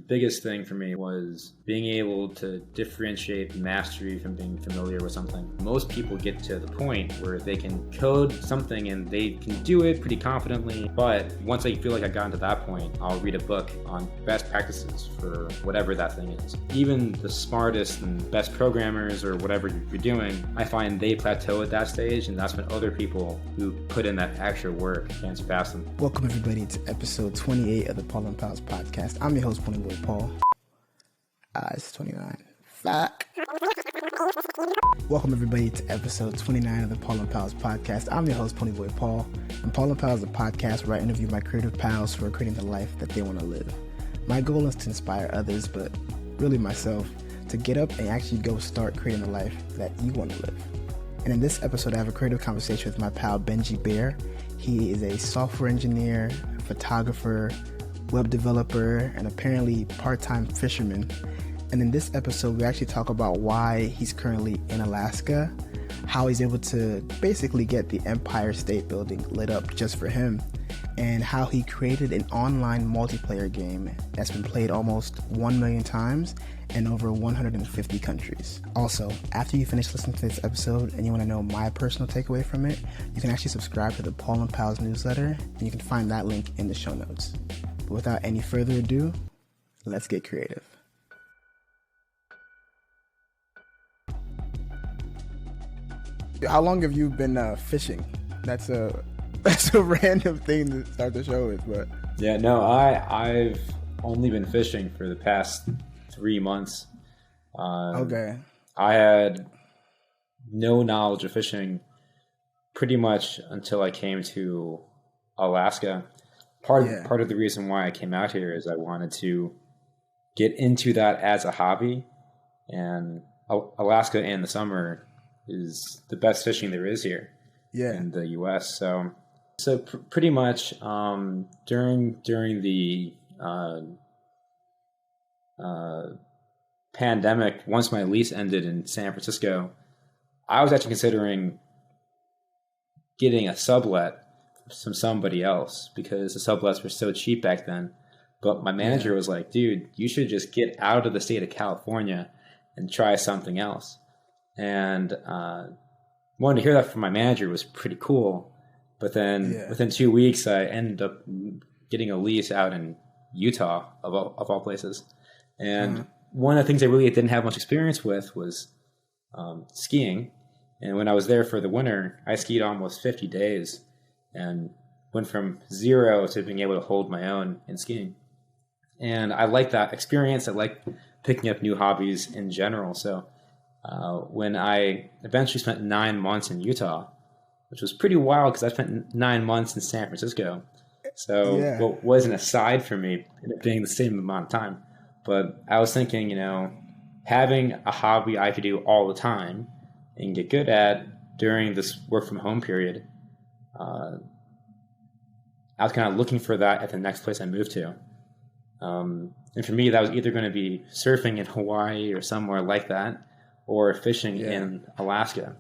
biggest thing for me was being able to differentiate mastery from being familiar with something. Most people get to the point where they can code something and they can do it pretty confidently, but once I feel like I've gotten to that point, I'll read a book on best practices for whatever that thing is. Even the smartest and best programmers or whatever you're doing, I find they plateau at that stage, and that's when other people who put in that extra work can surpass them. Welcome everybody to episode 28 of the Paul and Pals podcast. I'm your host, Ponyboy Paul. It's 29. Fuck. Welcome everybody to episode 29 of the Paul and Pals podcast. I'm your host, Ponyboy Paul. And Paul and Pals is a podcast where I interview my creative pals who are creating the life that they want to live. My goal is to inspire others, but really myself, to get up and actually go start creating the life that you want to live. And in this episode, I have a creative conversation with my pal, Benji Bear. He is a software engineer, photographer, web developer, and apparently part-time fisherman. And in this episode, we actually talk about why he's currently in Alaska, how he's able to basically get the Empire State Building lit up just for him, and how he created an online multiplayer game that's been played almost 1 million times in over 150 countries. Also, after you finish listening to this episode and you want to know my personal takeaway from it, you can actually subscribe to the Paul and Pals newsletter, and you can find that link in the show notes. But without any further ado, let's get creative. How long have you been fishing? That's a random thing to start the show with, but yeah, no, I've only been fishing for the past 3 months. Okay. I had no knowledge of fishing pretty much until I came to Alaska. Part of the reason why I came out here is I wanted to get into that as a hobby, and Alaska in the summer is the best fishing there is here in the U.S. So pretty much during the pandemic, once my lease ended in San Francisco, I was actually considering getting a sublet from somebody else because the sublets were so cheap back then. But my manager was like, dude, you should just get out of the state of California and try something else. And wanting to hear that from my manager was pretty cool. But then within 2 weeks, I ended up getting a lease out in Utah, of all places. And one of the things I really didn't have much experience with was skiing. And when I was there for the winter, I skied almost 50 days and went from zero to being able to hold my own in skiing. And I like that experience. I like picking up new hobbies in general. So when I eventually spent 9 months in Utah, which was pretty wild because I spent 9 months in San Francisco. So what was an aside for me, ended up being the same amount of time. But I was thinking, having a hobby I could do all the time and get good at during this work from home period, I was kind of looking for that at the next place I moved to. And for me, that was either going to be surfing in Hawaii or somewhere like that, or fishing in Alaska.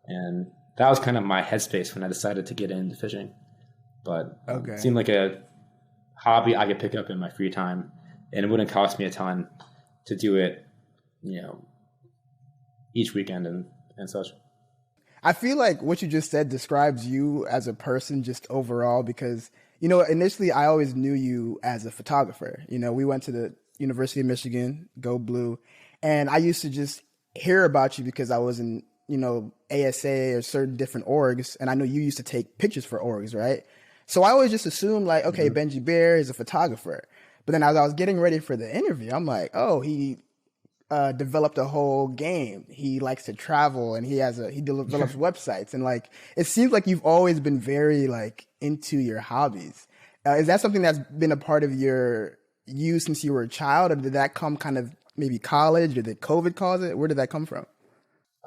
And that was kind of my headspace when I decided to get into fishing. But it seemed like a hobby I could pick up in my free time, and it wouldn't cost me a ton to do it, each weekend and such. I feel like what you just said describes you as a person just overall because, initially I always knew you as a photographer. We went to the University of Michigan, Go Blue, and I used to just hear about you because I was in, ASA or certain different orgs, and I know you used to take pictures for orgs, right? So I always just assumed Benji Bear is a photographer. But then as I was getting ready for the interview, I'm like, oh, he developed a whole game. He likes to travel and he develops websites. And it seems like you've always been very into your hobbies. Is that something that's been a part of you since you were a child, or did that come kind of maybe college, or did COVID cause it? Where did that come from?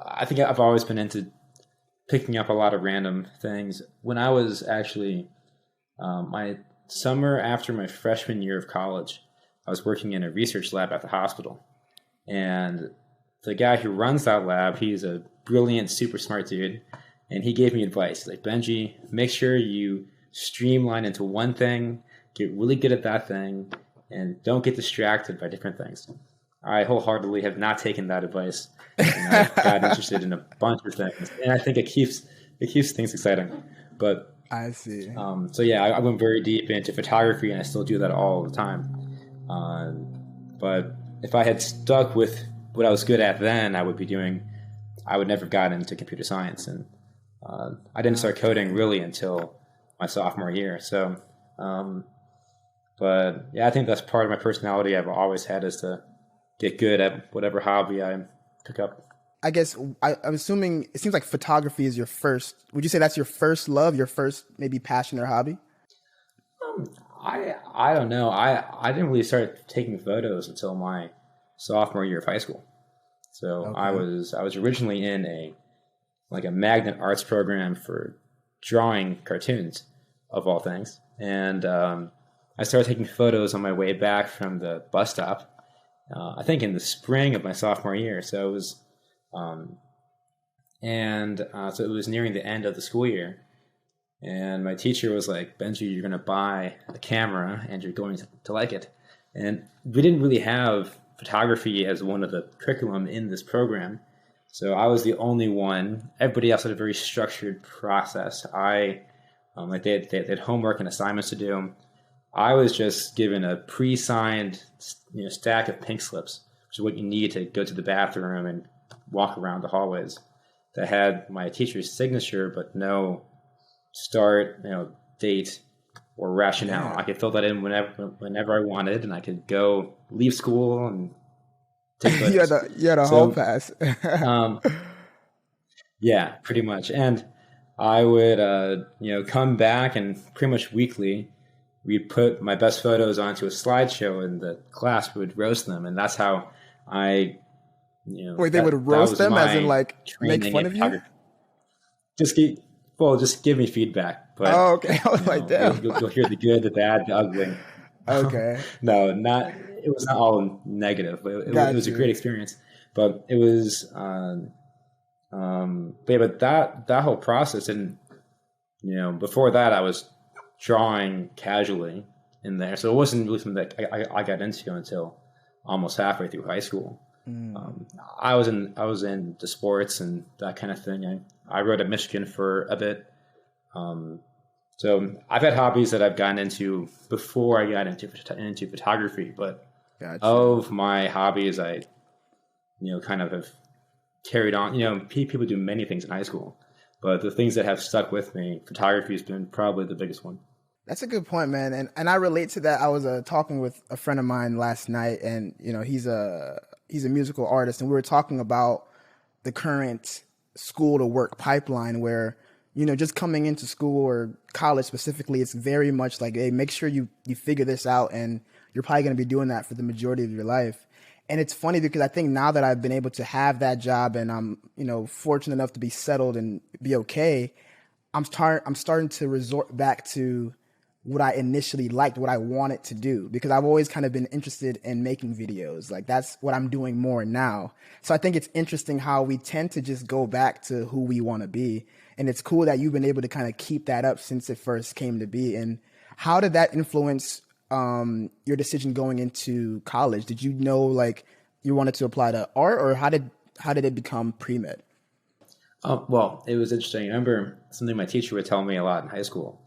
I think I've always been into picking up a lot of random things. When I was actually my summer after my freshman year of college, I was working in a research lab at the hospital. And the guy who runs that lab, he's a brilliant, super smart dude. And he gave me advice. Like, Benji, make sure you streamline into one thing, get really good at that thing, and don't get distracted by different things. I wholeheartedly have not taken that advice. And I've gotten interested in a bunch of things, and I think it keeps things exciting. But I see. so yeah, I went very deep into photography, and I still do that all the time. But if I had stuck with what I was good at then, I would never have gotten into computer science, and I didn't start coding really until my sophomore year. So, but yeah, I think that's part of my personality I've always had, is to get good at whatever hobby I pick up. I guess I'm assuming it seems like photography is your first. Would you say that's your first love, your first maybe passion or hobby? I don't know. I didn't really start taking photos until my sophomore year of high school. So okay. I was originally in a magnet arts program for drawing cartoons, of all things, and I started taking photos on my way back from the bus stop. I think in the spring of my sophomore year. So it was, so it was nearing the end of the school year, and my teacher was like, "Benji, you're going to buy a camera, and you're going to like it." And we didn't really have photography as one of the curriculum in this program, so I was the only one. Everybody else had a very structured process. They had homework and assignments to do. I was just given a pre-signed, stack of pink slips, which is what you need to go to the bathroom and walk around the hallways, that had my teacher's signature, but no start, date or rationale. I could fill that in whenever I wanted, and I could go leave school and take photos. you had a hall pass. Yeah, pretty much. And I would, come back, and pretty much weekly, we'd put my best photos onto a slideshow, and the class would roast them. And that's how I, Wait, they would roast them as in make fun of you? Just give me feedback. But, oh, okay. I was damn. You'll hear the good, the bad, the ugly. Okay. No, it was not all negative, but it was a great experience. But it was, but that whole process, and, before that I was drawing casually in there. So it wasn't really something that I got into until almost halfway through high school. I was in the sports and that kind of thing. I rode at Michigan for a bit. So I've had hobbies that I've gotten into before I got into photography, but gotcha. Of my hobbies, I, kind of have carried on. People do many things in high school, but the things that have stuck with me, photography has been probably the biggest one. That's a good point, man. And I relate to that. I was talking with a friend of mine last night, and, he's a musical artist, and we were talking about the current school to work pipeline where, just coming into school or college specifically, it's very much like, hey, make sure you figure this out, and you're probably going to be doing that for the majority of your life. And it's funny because I think now that I've been able to have that job, and I'm, fortunate enough to be settled and be okay, I'm starting to resort back to what I initially liked, what I wanted to do, because I've always kind of been interested in making videos. Like, that's what I'm doing more now. So I think it's interesting how we tend to just go back to who we want to be. And it's cool that you've been able to kind of keep that up since it first came to be. And how did that influence your decision going into college? Did you know you wanted to apply to art, or how did it become pre-med? Well, it was interesting. I remember something my teacher would tell me a lot in high school.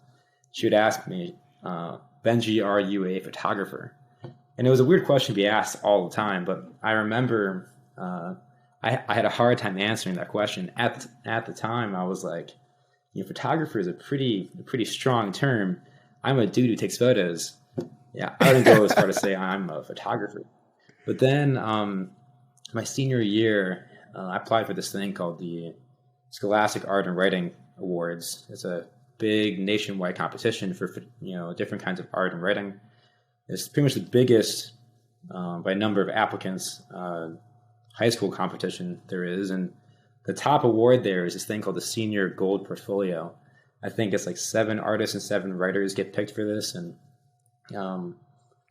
She would ask me, Benji, are you a photographer? And it was a weird question to be asked all the time, but I remember I had a hard time answering that question. At the time, I was like, photographer is a pretty strong term. I'm a dude who takes photos. Yeah, I wouldn't go as far to say I'm a photographer. But then my senior year, I applied for this thing called the Scholastic Art and Writing Awards. It's a big nationwide competition for different kinds of art and writing. It's pretty much the biggest by number of applicants high school competition there is, and the top award there is this thing called the Senior Gold Portfolio. I think it's 7 artists and 7 writers get picked for this, and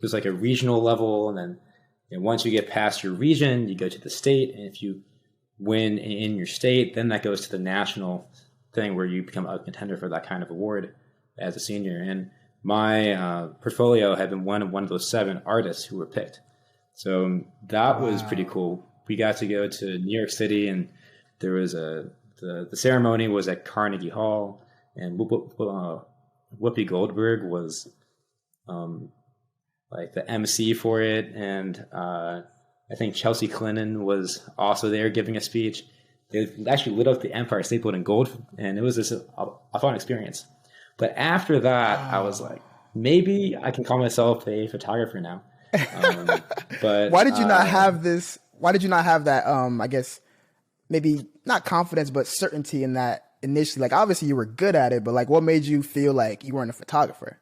there's a regional level, and then once you get past your region, you go to the state, and if you win in your state, then that goes to the national thing where you become a contender for that kind of award as a senior. And my portfolio had been one of those 7 artists who were picked. So that was pretty cool. We got to go to New York City, and there was the ceremony was at Carnegie Hall, and Whoopi Goldberg was like the MC for it, and I think Chelsea Clinton was also there giving a speech. They actually lit up the Empire State Building gold, and it was a fun experience. But after that, I was like, maybe I can call myself a photographer now. But why did you not have this? Why did you not have that? I guess maybe not confidence, but certainty in that initially. Like, obviously you were good at it, but like, what made you feel like you weren't a photographer?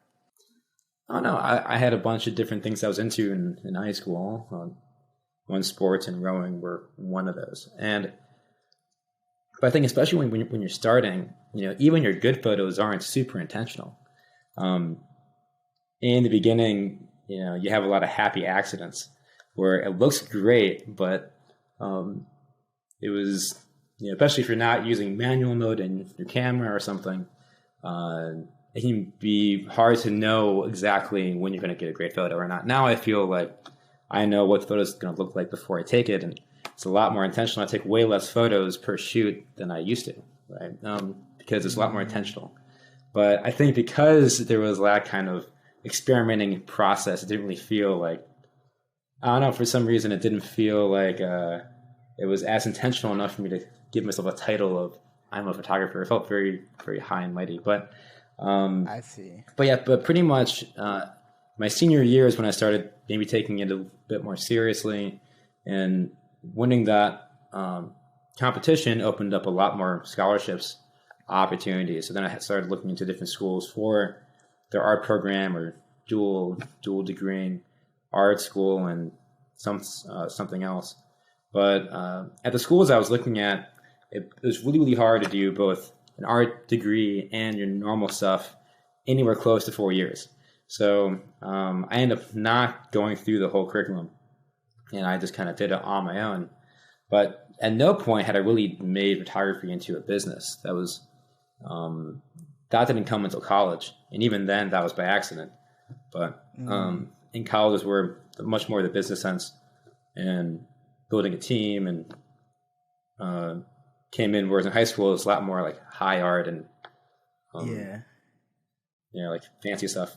Oh no, I had a bunch of different things I was into in high school. One, sports and rowing were one of those. But I think especially when you're starting, even your good photos aren't super intentional. In the beginning, you have a lot of happy accidents where it looks great, but it was, especially if you're not using manual mode in your camera or something, it can be hard to know exactly when you're going to get a great photo or not. Now I feel like I know what the photo is going to look like before I take it, and it's a lot more intentional. I take way less photos per shoot than I used to, right? Because it's a lot more intentional. But I think because there was that kind of experimenting process, it didn't really feel like, I don't know, for some reason it didn't feel like it was as intentional enough for me to give myself a title of I'm a photographer. It felt very, very high and mighty. But I see. But pretty much my senior year is when I started maybe taking it a bit more seriously, and winning that competition opened up a lot more scholarships opportunities. So then I started looking into different schools for their art program or dual degree art school and something else. But at the schools I was looking at, it was really, really hard to do both an art degree and your normal stuff anywhere close to 4 years. So I ended up not going through the whole curriculum, and I just kind of did it on my own. But at no point had I really made photography into a business. That didn't come until college, and even then that was by accident. But in college where much more of the business sense and building a team and came in, whereas in high school it's a lot more like high art and like fancy stuff.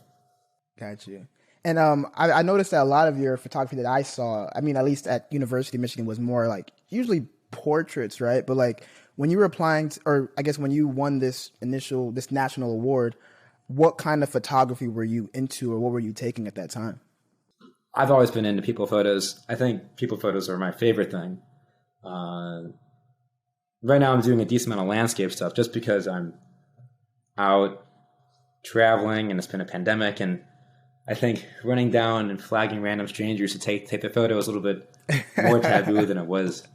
Got you. And I noticed that a lot of your photography that I saw, I mean, at least at University of Michigan, was more like usually portraits, right? But like when you were applying to, or I guess when you won this national award, what kind of photography were you into, or what were you taking at that time? I've always been into people photos. I think people photos are my favorite thing. Right now I'm doing a decent amount of landscape stuff just because I'm out traveling and it's been a pandemic, and I think running down and flagging random strangers to take the photo is a little bit more taboo than it was,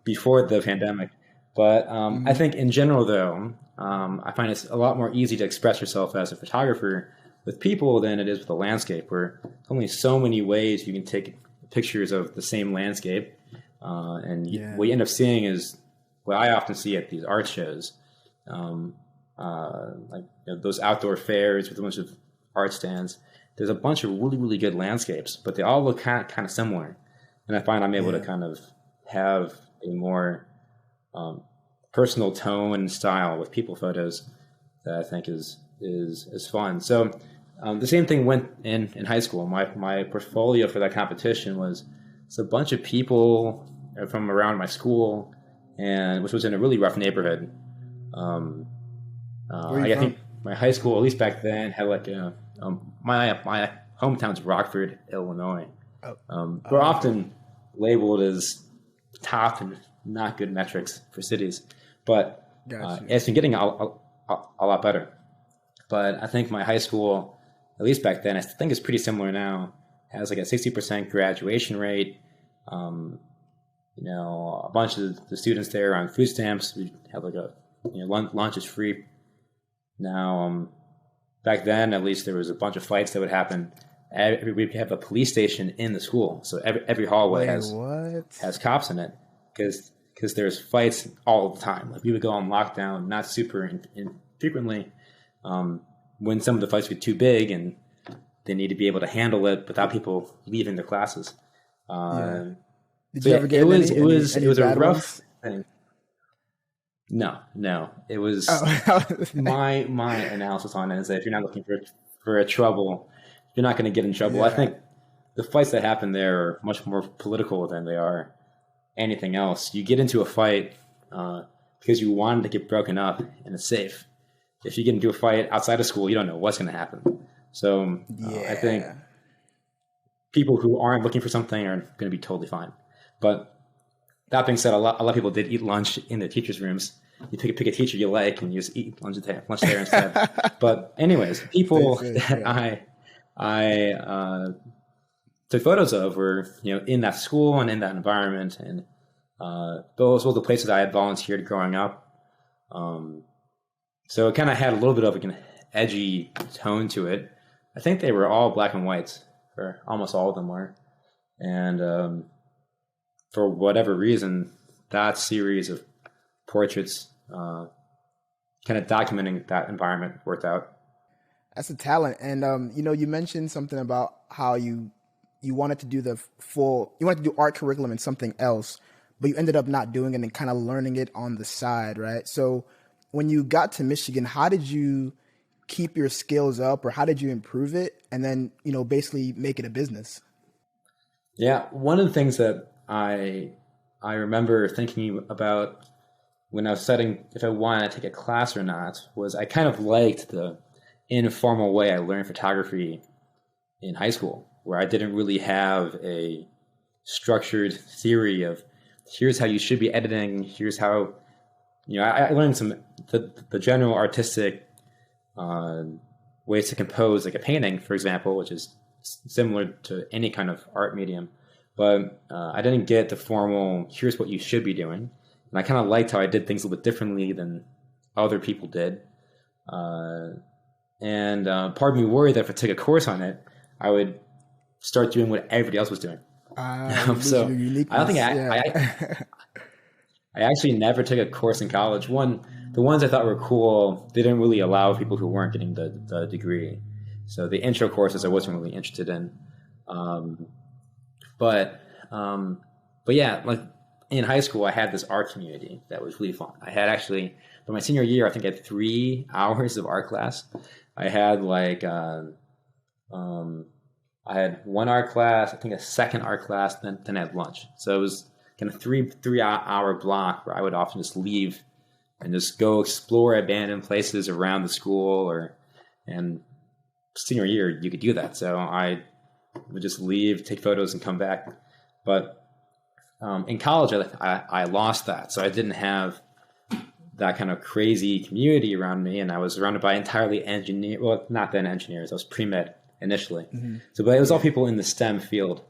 before the pandemic. But I think in general, though, I find it's a lot more easy to express yourself as a photographer with people than it is with a landscape, where there's only so many ways you can take pictures of the same landscape. What you end up seeing is what I often see at these art shows, those outdoor fairs with a bunch of art stands. There's a bunch of really, really good landscapes, but they all look kind of similar. And I find I'm able to kind of have a more personal tone and style with people photos that I think is fun. So the same thing went in high school. My portfolio for that competition was a bunch of people from around my school, and which was in a really rough neighborhood. I think my high school, at least back then, had like my hometown's Rockford, Illinois. We're often labeled as top and not good metrics for cities, but it's been getting a lot better. But I think my high school, at least back then, I think it's pretty similar now, has like a 60% graduation rate. A bunch of the students there are on food stamps. We have like lunch is free. Now, back then, at least, there was a bunch of fights that would happen. We have a police station in the school, so every hallway has cops in it because there's fights all the time. Like we would go on lockdown, not super infrequently, when some of the fights get too big and they need to be able to handle it without people leaving their classes. Did you ever get it was a rough thing. No, it was my analysis on it is that if you're not looking for a trouble, you're not going to get in trouble. I think the fights that happen there are much more political than they are anything else. You get into a fight because you wanted to get broken up and it's safe. If you get into a fight outside of school, you don't know what's going to happen. So I think people who aren't looking for something are going to be totally fine. But that being said, a lot of people did eat lunch in their teachers' rooms. You pick a teacher you like, and you just eat lunch there instead. But anyways, people that I took photos of were in that school and in that environment, and those were the places I had volunteered growing up. So it kind of had a little bit of an edgy tone to it. I think they were all black and whites, or almost all of them were, and for whatever reason, that series of portraits kind of documenting that environment worked out. That's a talent. And you mentioned something about how you wanted to do you wanted to do art curriculum and something else, but you ended up not doing it and kind of learning it on the side, right? So when you got to Michigan, how did you keep your skills up, or how did you improve it and then basically make it a business? Yeah, one of the things that I remember thinking about when I was deciding if I wanted to take a class or not was I kind of liked the informal way I learned photography in high school, where I didn't really have a structured theory of here's how you should be editing, here's how, I learned the general artistic ways to compose, like a painting, for example, which is similar to any kind of art medium. But I didn't get the formal, here's what you should be doing. And I kind of liked how I did things a little bit differently than other people did. And part of me worried that if I took a course on it, I would start doing what everybody else was doing. So I don't think I actually never took a course in college. The ones I thought were cool, they didn't really allow people who weren't getting the degree. So the intro courses I wasn't really interested in. But yeah, like in high school, I had this art community that was really fun. I had actually, by my senior year, I think I had 3 hours of art class. I had I had one art class, I think a second art class, then I had lunch. So it was kind of 3-hour block where I would often just leave and just go explore abandoned places around the school, and senior year you could do that. So I would just leave, take photos, and come back. But in college, I lost that. So I didn't have that kind of crazy community around me, and I was surrounded by entirely not then engineers. I was pre-med initially. Mm-hmm. But it was all people in the STEM field.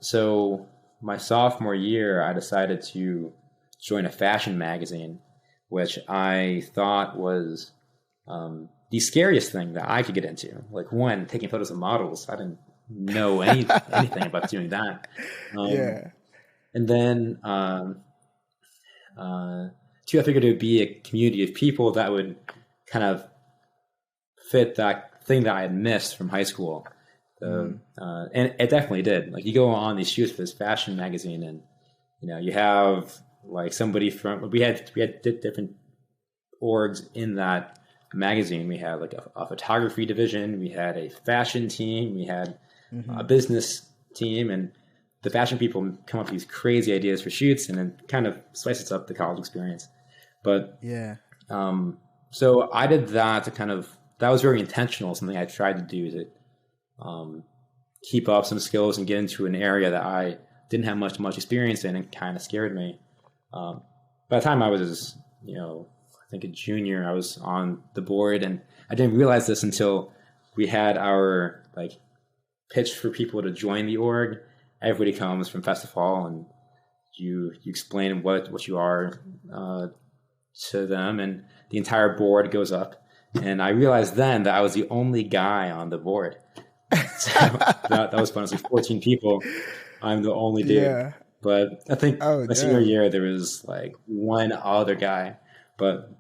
So my sophomore year, I decided to join a fashion magazine, which I thought was the scariest thing that I could get into. Like, one, taking photos of models. I didn't know anything about doing that. And then, two, I figured it would be a community of people that would kind of fit that thing that I had missed from high school. And it definitely did. Like, you go on these shoots for this fashion magazine, and you have like somebody from we had different orgs in that magazine. We had like a photography division, we had a fashion team, we had a business team, and the fashion people come up with these crazy ideas for shoots, and then kind of slices up the college experience. But so I did that to that was very intentional. Something I tried to do to keep up some skills and get into an area that I didn't have much experience in, and kind of scared me. By the time I was, I think a junior, I was on the board, and I didn't realize this until we had our pitch for people to join the org. Everybody comes from Festival, and you explain what you are to them, and the entire board goes up. And I realized then that I was the only guy on the board. So that was fun. It was like 14 people. I'm the only dude. Yeah. But I think my senior year, there was like one other guy. But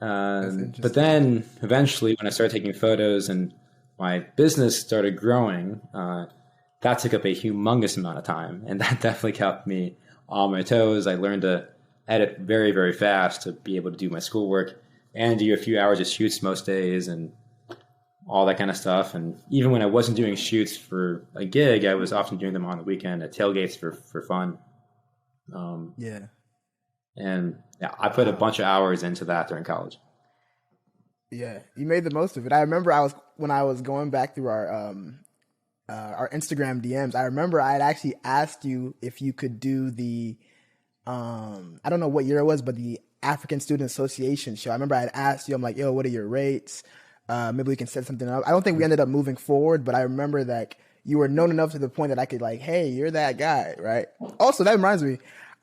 That's But interesting. then eventually when I started taking photos and my business started growing, that took up a humongous amount of time. And that definitely kept me on my toes. I learned to edit very, very fast to be able to do my schoolwork and do a few hours of shoots most days and all that kind of stuff. And even when I wasn't doing shoots for a gig, I was often doing them on the weekend at tailgates for fun. Yeah. And yeah, I put a bunch of hours into that during college. Yeah, you made the most of it. I remember when I was going back through our Instagram DMs. I remember I had actually asked you if you could do the I don't know what year it was, but the African Student Association show. I remember I had asked you. I'm like, yo, what are your rates? Maybe we can set something up. I don't think we ended up moving forward, but I remember that you were known enough to the point that I could like, hey, you're that guy, right? Also, that reminds me,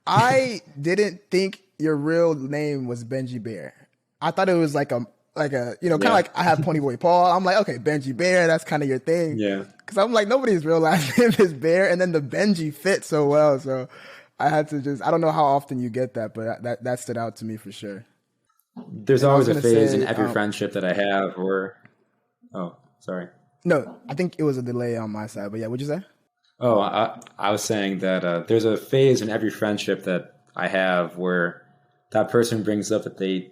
I didn't think your real name was Benji Bear. I thought it was like a kind of like I have Ponyboy Paul. I'm like, okay, Benji Bear, that's kind of your thing. Yeah. Because I'm like, nobody's real last name is Bear, and then the Benji fit so well. So I had to I don't know how often you get that, but that stood out to me for sure. There's And I was always a gonna phase say, in every friendship that I have where, oh, sorry. no, I think it was a delay on my side, but yeah, what'd you say? Oh, I was saying that there's a phase in every friendship that I have where that person brings up that they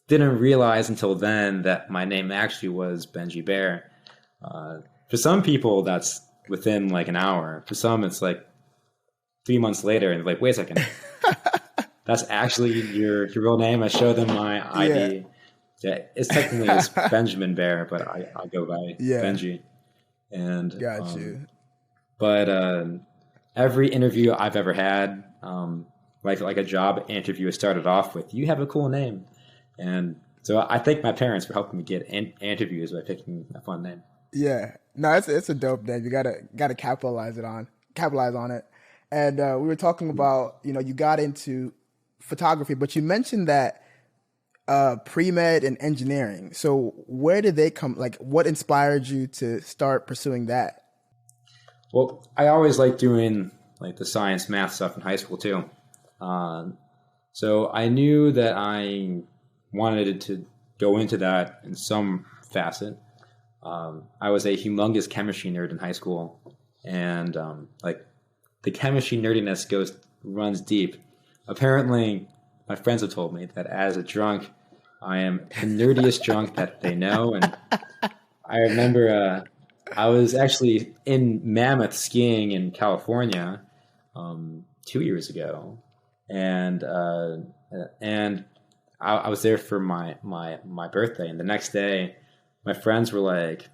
didn't realize until then that my name actually was Benji Bear. For some people, that's within like an hour. For some, it's like 3 months later, and they're like, wait a second, that's actually your real name? I show them my ID. Yeah, it's technically it's Benjamin Bear, but I go by Benji. And Got you. But every interview I've ever had, like a job interview, started off with, you have a cool name. And so I thank my parents for helping me get interviews by picking a fun name. Yeah, no, it's a dope name. You gotta capitalize on it. And we were talking about, you got into photography, but you mentioned that pre-med and engineering. So where did they come? Like, what inspired you to start pursuing that? Well, I always liked doing like the science, math stuff in high school too. So I knew that I wanted to go into that in some facet. I was a humongous chemistry nerd in high school, and like the chemistry nerdiness runs deep. Apparently, my friends have told me that as a drunk, I am the nerdiest drunk that they know. And I remember I was actually in Mammoth skiing in California 2 years ago, and I was there for my birthday. And the next day, my friends were like,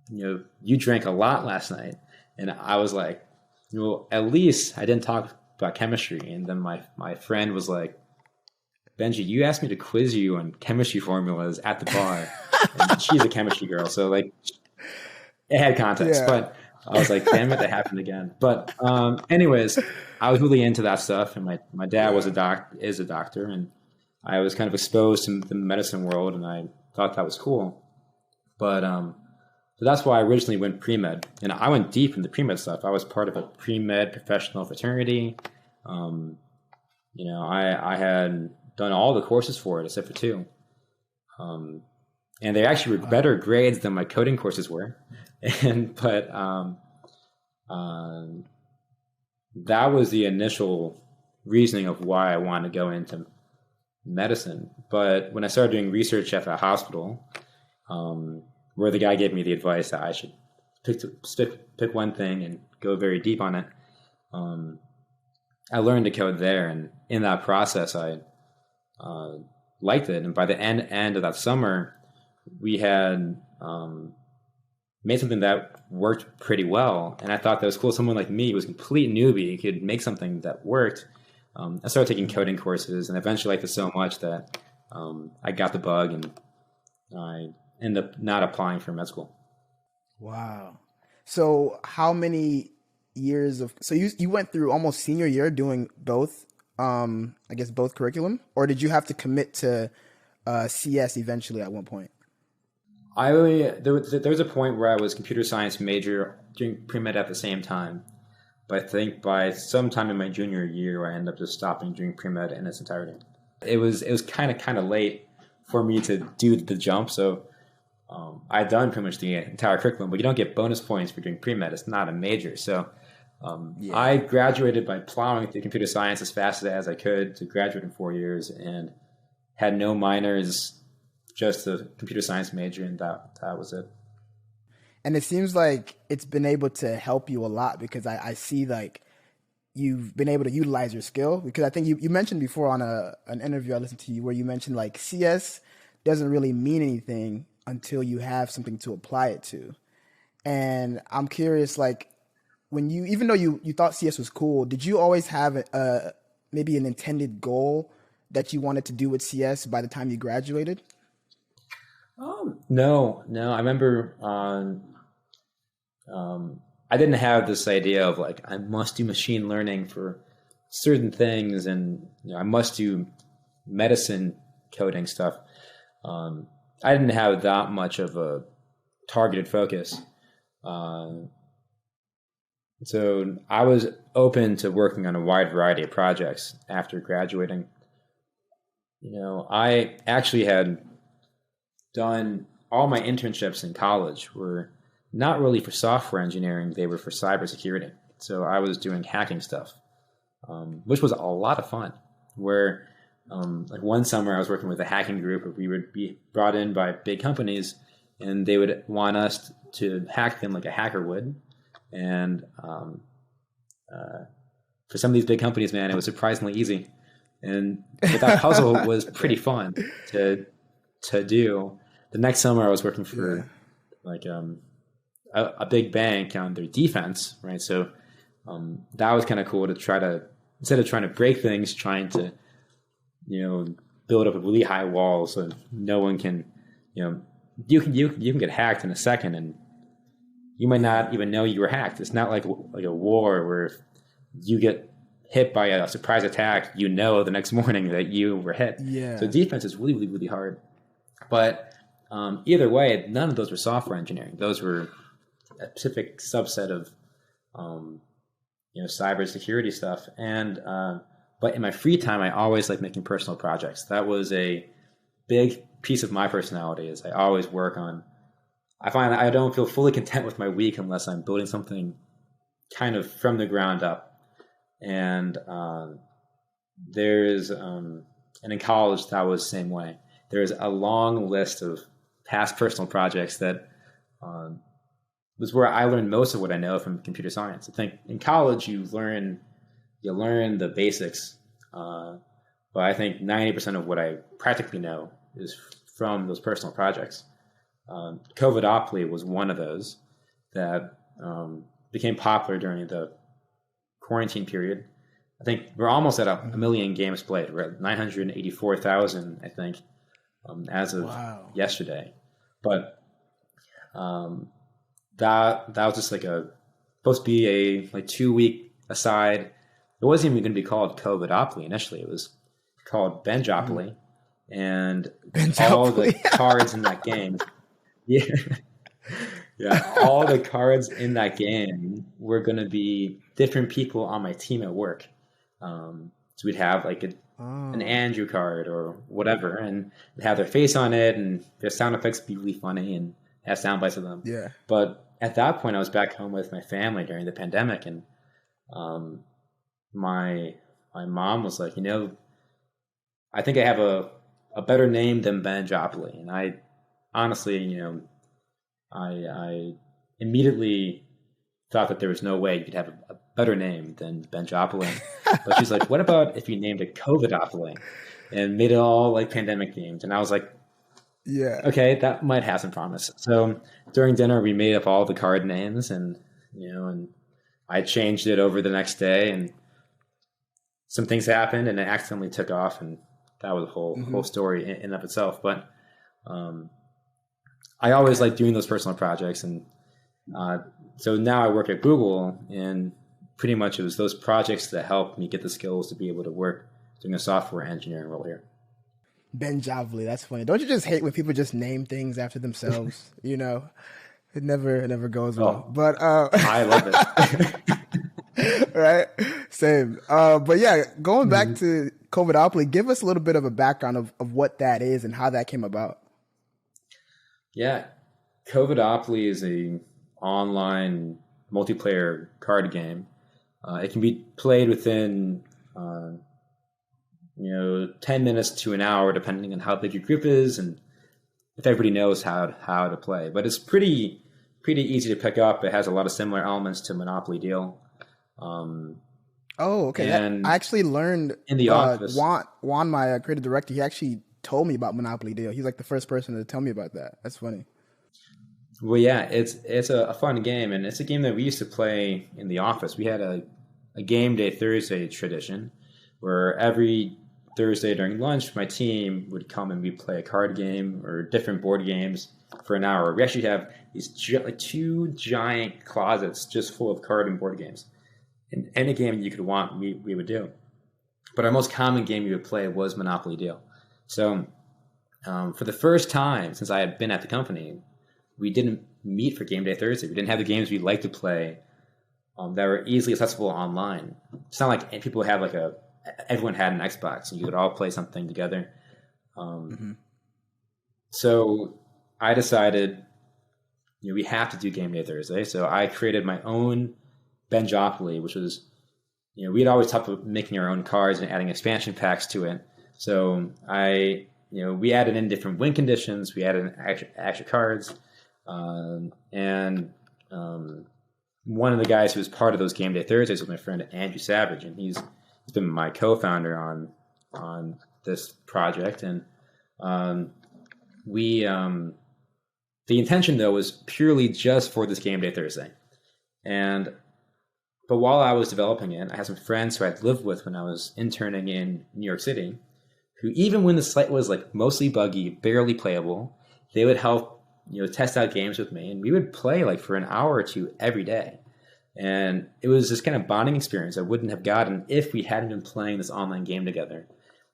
you drank a lot last night. And I was like, well, at least I didn't talk about chemistry. And then my friend was like, Benji, you asked me to quiz you on chemistry formulas at the bar. And she's a chemistry girl, so like it had context. Yeah. But I was like, damn it, that happened again. But anyways, I was really into that stuff, and my dad is a doctor, and I was kind of exposed to the medicine world, and I thought that was cool. But so that's why I originally went pre-med, and I went deep into pre-med stuff. I was part of a pre-med professional fraternity. I had done all the courses for it except for two. And they actually were better grades than my coding courses were. But that was the initial reasoning of why I wanted to go into medicine. But when I started doing research at the hospital, where the guy gave me the advice that I should pick one thing and go very deep on it, I learned to code there. And in that process, I liked it. And by the end of that summer, we had made something that worked pretty well. And I thought that was cool. Someone like me was a complete newbie, could make something that worked. I started taking coding courses, and eventually liked it so much that I got the bug, and I ended up not applying for med school. Wow. So how many years so you went through almost senior year doing both, I guess both curriculum, or did you have to commit to CS eventually at one point? There was a point where I was computer science major doing pre-med at the same time. But I think by sometime in my junior year, I ended up just stopping doing pre-med in its entirety. It was kind of late for me to do the jump. So I'd done pretty much the entire curriculum, but you don't get bonus points for doing pre-med. It's not a major. So I graduated by plowing through computer science as fast as I could to graduate in 4 years, and had no minors, just a computer science major, and that was it. And it seems like it's been able to help you a lot, because I see like you've been able to utilize your skill, because I think you mentioned before on an interview I listened to you where you mentioned like CS doesn't really mean anything until you have something to apply it to. And I'm curious, like, when you, even though you thought CS was cool, did you always have maybe an intended goal that you wanted to do with CS by the time you graduated? No. I remember I didn't have this idea of like, I must do machine learning for certain things, and I must do medicine coding stuff. I didn't have that much of a targeted focus. So I was open to working on a wide variety of projects after graduating. I actually had done all my internships in college were not really for software engineering. They were for cybersecurity. So I was doing hacking stuff, which was a lot of fun, where like one summer I was working with a hacking group where we would be brought in by big companies, and they would want us to hack them like a hacker would. And for some of these big companies, man, it was surprisingly easy. But that puzzle was pretty fun to do. The next summer I was working for like a big bank on their defense, right? So that was kind of cool to try to, instead of trying to break things, trying to, build up a really high wall so no one can, you can get hacked in a second, and you might not even know you were hacked. It's not like a war where if you get hit by a surprise attack, the next morning that you were hit. Yeah. So defense is really, really, really hard. But either way, none of those were software engineering. Those were a specific subset of cybersecurity stuff. And but in my free time, I always like making personal projects. That was a big piece of my personality. Is I always work on. I find I don't feel fully content with my week unless I'm building something kind of from the ground up. And there's and in college that was the same way. There's a long list of past personal projects that was where I learned most of what I know from computer science. I think in college you learn the basics, but I think 90% of what I practically know is from those personal projects. Covidopoly was one of those that became popular during the quarantine period. I think we're almost at a million games played. We're at 984,000, I think, as of yesterday. But that was just supposed to be a 2-week aside. It wasn't even going to be called Covidopoly initially. It was called Benjopoly, and all the cards in that game. All the cards in that game were going to be different people on my team at work. So we'd have an Andrew card or whatever, and have their face on it, and their sound effects would be really funny and have sound bites of them. Yeah. But at that point, I was back home with my family during the pandemic, and my mom was like, I think I have a better name than Benjopoly. And I honestly, I immediately thought that there was no way you could have a better name than Benjopoly. But she's like, what about if you named it Covidopoly and made it all like pandemic themed? And I was like, yeah, okay, that might have some promise. So during dinner, we made up all the card names, and I changed it over the next day, and some things happened, and it accidentally took off, and that was a whole story in and of itself. But I always like doing those personal projects, and so now I work at Google, and pretty much it was those projects that helped me get the skills to be able to work doing a software engineering role here. Benjopoly, that's funny. Don't you just hate when people just name things after themselves? It never goes well. But I love it. Right? Same. But yeah, going back to Covidopoly. Give us a little bit of a background of what that is and how that came about. Yeah, Covidopoly is a online multiplayer card game. It can be played within 10 minutes to an hour, depending on how big your group is and if everybody knows how to play. But it's pretty easy to pick up. It has a lot of similar elements to Monopoly Deal. Okay. I actually learned in the office. Juan, my creative director, he actually told me about Monopoly Deal. He's like the first person to tell me about that. That's funny. Well, yeah, it's a fun game, and it's a game that we used to play in the office. We had a game day Thursday tradition where every Thursday during lunch, my team would come and we'd play a card game or different board games for an hour. We actually have these two giant closets just full of card and board games. And any game you could want, we would do. But our most common game we would play was Monopoly Deal. So for the first time since I had been at the company, we didn't meet for Game Day Thursday. We didn't have the games we liked to play that were easily accessible online. It's not like people have everyone had an Xbox and you could all play something together. So I decided, we have to do Game Day Thursday. So I created my own Benjopoly, which was, we'd always talked about making our own cards and adding expansion packs to it. So we added in different win conditions. We added in extra cards. And one of the guys who was part of those Game Day Thursdays was my friend Andrew Savage, and he's been my co-founder on this project. And the intention though was purely just for this Game Day Thursday. But while I was developing it, I had some friends who I'd lived with when I was interning in New York City, who even when the site was mostly buggy, barely playable, they would help test out games with me, and we would play for an hour or two every day. And it was this kind of bonding experience I wouldn't have gotten if we hadn't been playing this online game together.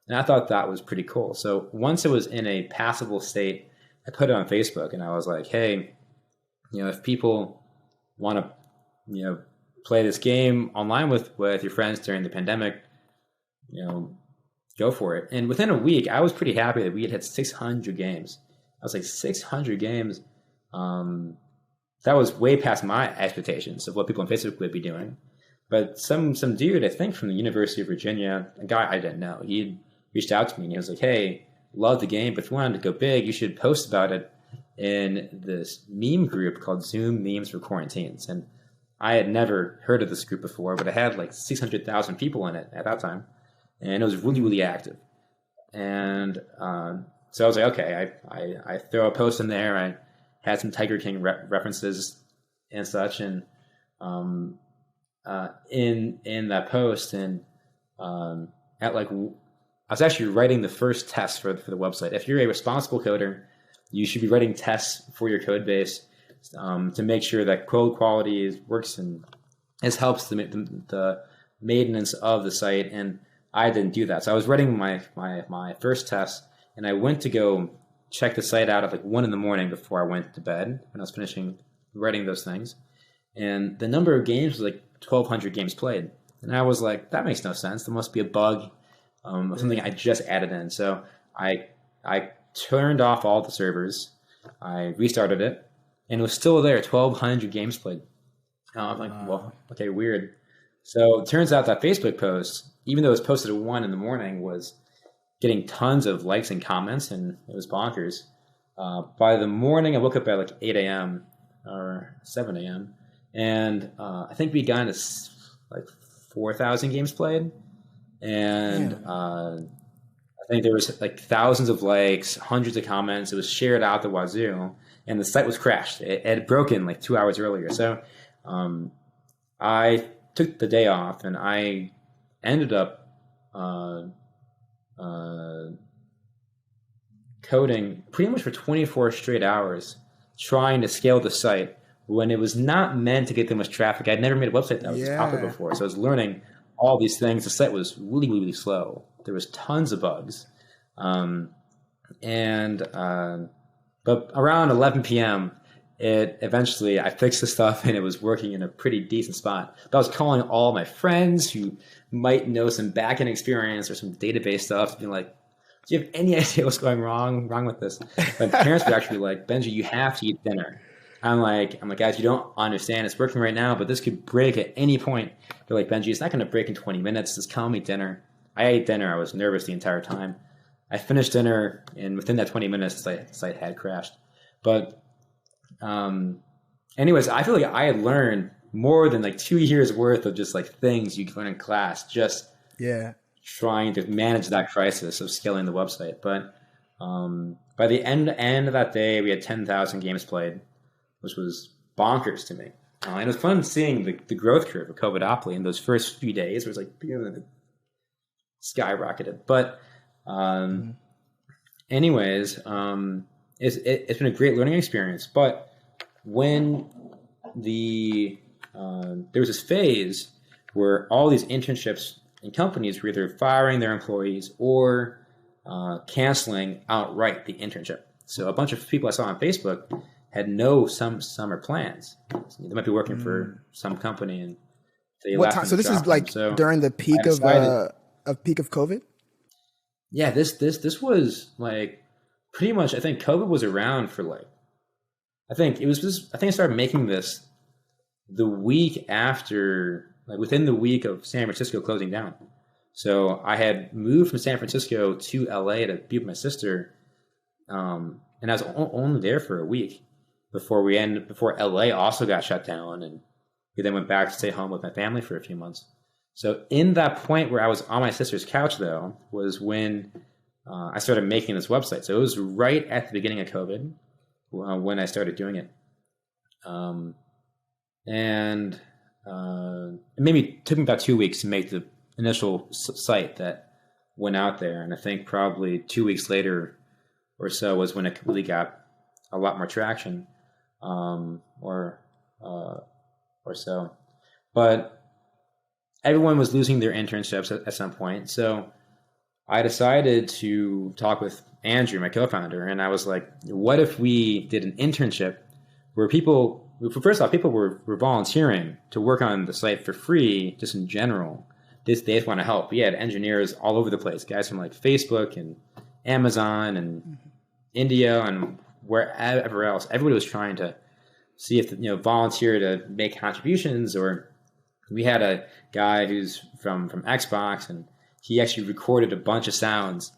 And I thought that was pretty cool. So once it was in a passable state, I put it on Facebook, and I was like, hey, if people want to, play this game online with your friends during the pandemic, go for it. And within a week, I was pretty happy that we had 600 games. I was like, 600 games. That was way past my expectations of what people on Facebook would be doing. But some dude, I think from the University of Virginia, a guy I didn't know, he reached out to me and he was like, hey, love the game, but if you wanted to go big, you should post about it in this meme group called Zoom Memes for Quarantines. And I had never heard of this group before, but it had 600,000 people in it at that time. And it was really, really active. And so I was like, okay, I throw a post in there. I had some Tiger King references and such, and in that post, and I was actually writing the first test for the website. If you're a responsible coder, you should be writing tests for your code base to make sure that code quality works and this helps the maintenance of the site. And I didn't do that, so I was writing my first test. And I went to go check the site out at 1 a.m. before I went to bed when I was finishing writing those things. And the number of games was 1,200 games played. And I was like, that makes no sense. There must be a bug, something I just added in. So I turned off all the servers. I restarted it. And it was still there, 1,200 games played. And I was like, well, okay, weird. So it turns out that Facebook post, even though it was posted at 1 a.m, was getting tons of likes and comments, and it was bonkers. By the morning, I woke up at 8 a.m. or 7 a.m. And I think we got into 4,000 games played. And I think there was thousands of likes, hundreds of comments. It was shared out the wazoo, and the site was crashed. It had broken 2 hours earlier. So I took the day off, and I ended up coding pretty much for 24 straight hours, trying to scale the site when it was not meant to get that much traffic. I'd never made a website that was this popular before, so I was learning all these things. The site was really, really slow. There was tons of bugs, but around 11 p.m., eventually I fixed the stuff and it was working in a pretty decent spot. But I was calling all my friends who might know some backend experience or some database stuff, being like, do you have any idea what's going wrong with this? My parents were actually like, Benji, you have to eat dinner. I'm like, guys, you don't understand. It's working right now, but this could break at any point. They're like, Benji, it's not going to break in 20 minutes. Just call me dinner. I ate dinner. I was nervous the entire time. I finished dinner, and within that 20 minutes, the site had crashed. But anyways, I feel like I had learned more than like 2 years worth of just like things you can learn in class, just trying to manage that crisis of scaling the website. But by the end of that day, we had 10,000 games played, which was bonkers to me. And it was fun seeing the growth curve of Covidopoly in those first few days. It was like skyrocketed. But anyways, it's been a great learning experience. But when there was this phase where all these internships and companies were either firing their employees or canceling outright the internship. So a bunch of people I saw on Facebook had no summer plans. They might be working for some company and they what left. time? So this is like during the peak of COVID? Yeah, this was like pretty much, I think COVID was around for like, I think I started making this the week after, like within the week of San Francisco closing down. So I had moved from San Francisco to LA to be with my sister. And I was only there for a week before LA also got shut down. And we then went back to stay home with my family for a few months. So in that point where I was on my sister's couch, though, was when I started making this website. So it was right at the beginning of COVID when I started doing it. And it maybe took me about 2 weeks to make the initial site that went out there. And I think probably 2 weeks later or so was when it really got a lot more traction, or so. But everyone was losing their internships at some point. So I decided to talk with Andrew, my co-founder, and I was like, what if we did an internship where people were volunteering to work on the site for free, just in general. They just want to help. We had engineers all over the place, guys from like Facebook and Amazon and India and wherever else. Everybody was trying to see if volunteer to make contributions. Or we had a guy who's from Xbox, and he actually recorded a bunch of sounds.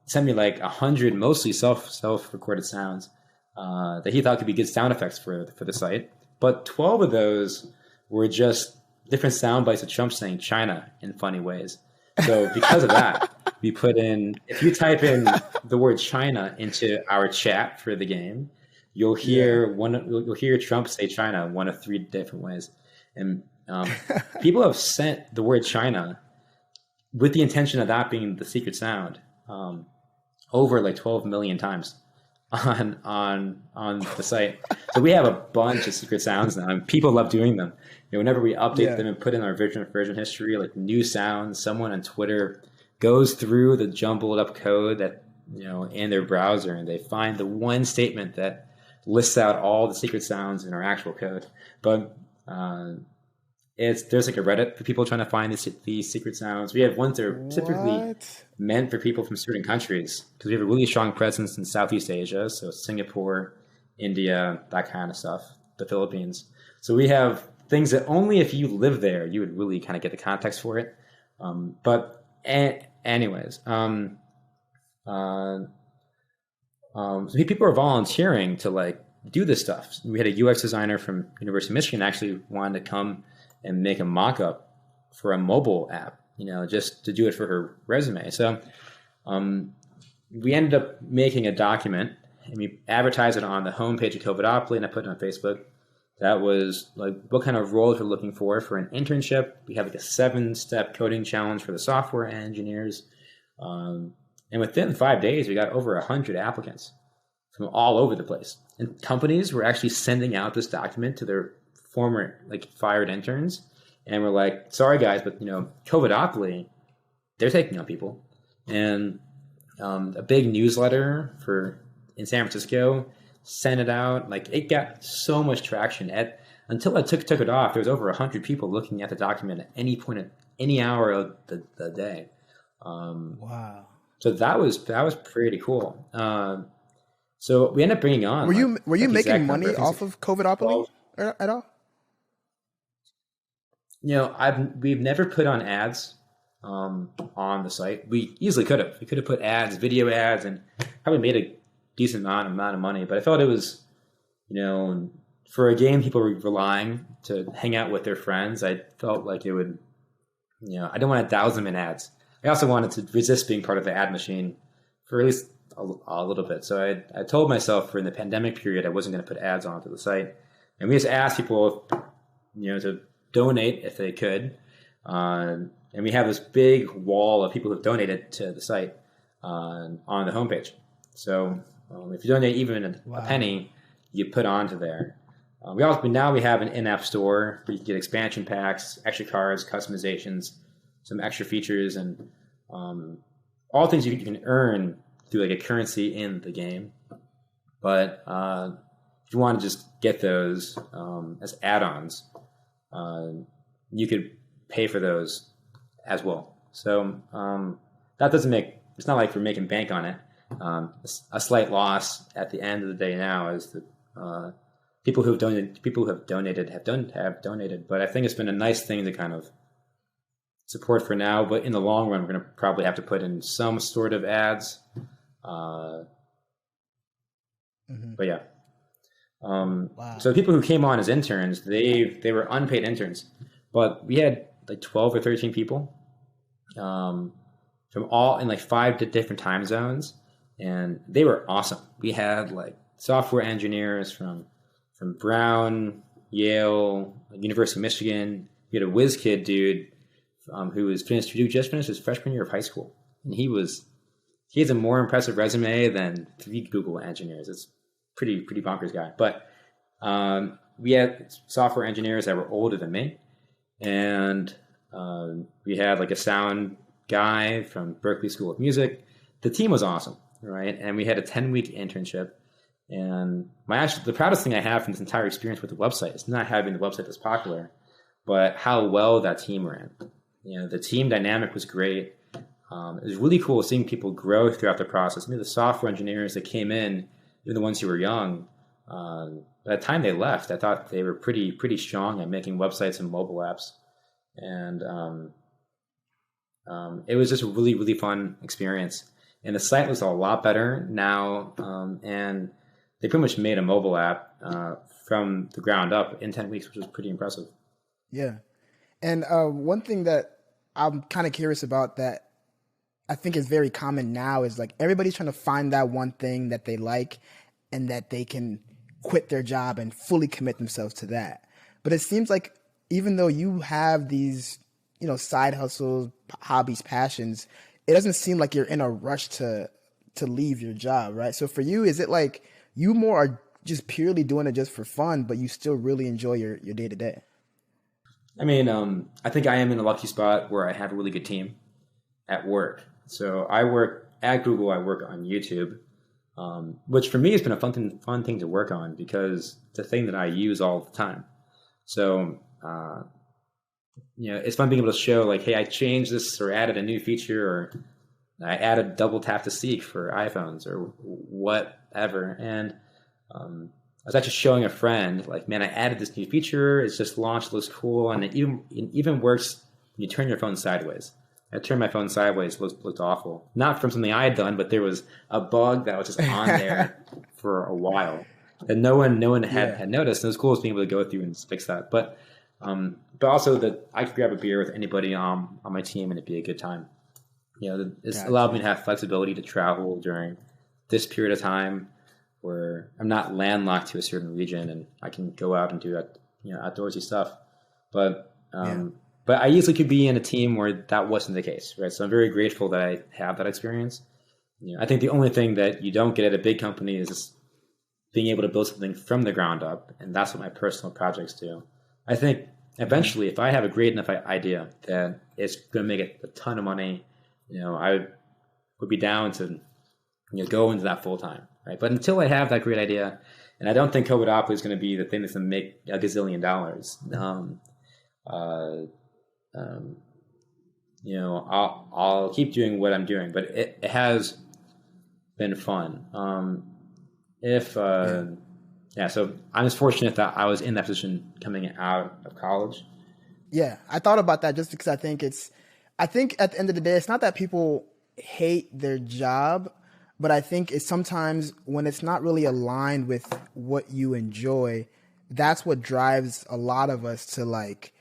Sent me like 100 mostly self-recorded sounds that he thought could be good sound effects for the site. But 12 of those were just different sound bites of Trump saying China in funny ways. So because of that, we put in, if you type in the word China into our chat for the game, you'll hear you'll hear Trump say China one of 3 different ways. And people have sent the word China with the intention of that being the secret sound over like 12 million times on the site. So we have a bunch of secret sounds now, and people love doing them. Whenever we update them and put in our version history, like new sounds, someone on Twitter goes through the jumbled up code that in their browser, and they find the one statement that lists out all the secret sounds in our actual code. But there's like a Reddit for people trying to find these secret sounds. We have ones that are typically meant for people from certain countries, because we have a really strong presence in Southeast Asia, so Singapore, India, that kind of stuff, the Philippines. So we have things that only if you live there, you would really kind of get the context for it. Anyways, so people are volunteering to like do this stuff. We had a UX designer from University of Michigan actually wanted to come and make a mock-up for a mobile app, just to do it for her resume. So we ended up making a document, and we advertised it on the homepage of Covidopoly, and I put it on Facebook. That was like what kind of roles we're looking for an internship. We have like a 7-step coding challenge for the software engineers. And within 5 days, we got over 100 applicants from all over the place. And companies were actually sending out this document to their former fired interns. And we're like, sorry guys, but Covidopoly, they're taking on people. And a big newsletter in San Francisco sent it out. Like it got so much traction. Until I took it off, there was over 100 people looking at the document at any point at any hour of the day. Wow. So that was pretty cool. So we ended up bringing on. Were you making money off of Covidopoly at all? We've never put on ads on the site. We easily could have. We could have put ads, video ads, and probably made a decent amount of money. But I felt it was, for a game people were relying to hang out with their friends. I felt like it would, I didn't want to douse them in ads. I also wanted to resist being part of the ad machine for at least a little bit. So I told myself in the pandemic period I wasn't going to put ads onto the site, and we just asked people, to donate if they could. And we have this big wall of people who've donated to the site on the homepage. So if you donate even a penny, you put onto there. We have an in-app store where you can get expansion packs, extra cards, customizations, some extra features, and all things you can earn through like a currency in the game. But if you want to just get those as add-ons, you could pay for those as well. So that it's not like we're making bank on it. A slight loss at the end of the day now is that people who have donated have donated. But I think it's been a nice thing to kind of support for now. But in the long run, we're going to probably have to put in some sort of ads. But yeah. Wow. So people who came on as interns, they were unpaid interns, but we had like 12 or 13 people from all in like 5 different time zones, and they were awesome. We had like software engineers from Brown, Yale, University of Michigan. We had a whiz kid dude who just finished his freshman year of high school, and he has a more impressive resume than 3 Google engineers. It's pretty bonkers guy. But we had software engineers that were older than me, and we had like a sound guy from Berklee School of Music. The team was awesome, right? And we had a 10-week internship. And the proudest thing I have from this entire experience with the website is not having the website that's popular, but how well that team ran. The team dynamic was great. It was really cool seeing people grow throughout the process. The software engineers that came in, even the ones who were young, by the time they left, I thought they were pretty strong at making websites and mobile apps. And it was just a really, really fun experience. And the site was a lot better now. And they pretty much made a mobile app from the ground up in 10 weeks, which was pretty impressive. Yeah. And one thing that I'm kind of curious about that I think is very common now is like everybody's trying to find that one thing that they like and that they can quit their job and fully commit themselves to that. But it seems like even though you have these, side hustles, hobbies, passions, it doesn't seem like you're in a rush to leave your job, right? So for you, is it like you more are just purely doing it just for fun, but you still really enjoy your day to day? I think I am in a lucky spot where I have a really good team at work. So I work at Google. I work on YouTube, which for me has been a fun thing to work on because it's a thing that I use all the time. So, it's fun being able to show like, hey, I changed this or added a new feature, or I added double tap to seek for iPhones or whatever. And I was actually showing a friend like, man, I added this new feature. It's just launched, looks cool. And it even works when you turn your phone sideways. I turned my phone sideways, looked awful. Not from something I had done, but there was a bug that was just on there for a while that no one had noticed. And it was cool being able to go through and fix that. But also that I could grab a beer with anybody on my team and it'd be a good time. It's allowed me to have flexibility to travel during this period of time where I'm not landlocked to a certain region and I can go out and do outdoorsy stuff. But I easily could be in a team where that wasn't the case, right? So I'm very grateful that I have that experience. I think the only thing that you don't get at a big company is just being able to build something from the ground up, and that's what my personal projects do. I think eventually, if I have a great enough idea that it's going to make a ton of money, I would be down to go into that full time, right? But until I have that great idea, And I don't think Covidopoly is going to be the thing that's going to make a gazillion dollars. I'll keep doing what I'm doing, but it has been fun. So I'm just fortunate that I was in that position coming out of college. Yeah, I thought about that just because I think at the end of the day, it's not that people hate their job, but I think it's sometimes when it's not really aligned with what you enjoy, that's what drives a lot of us to like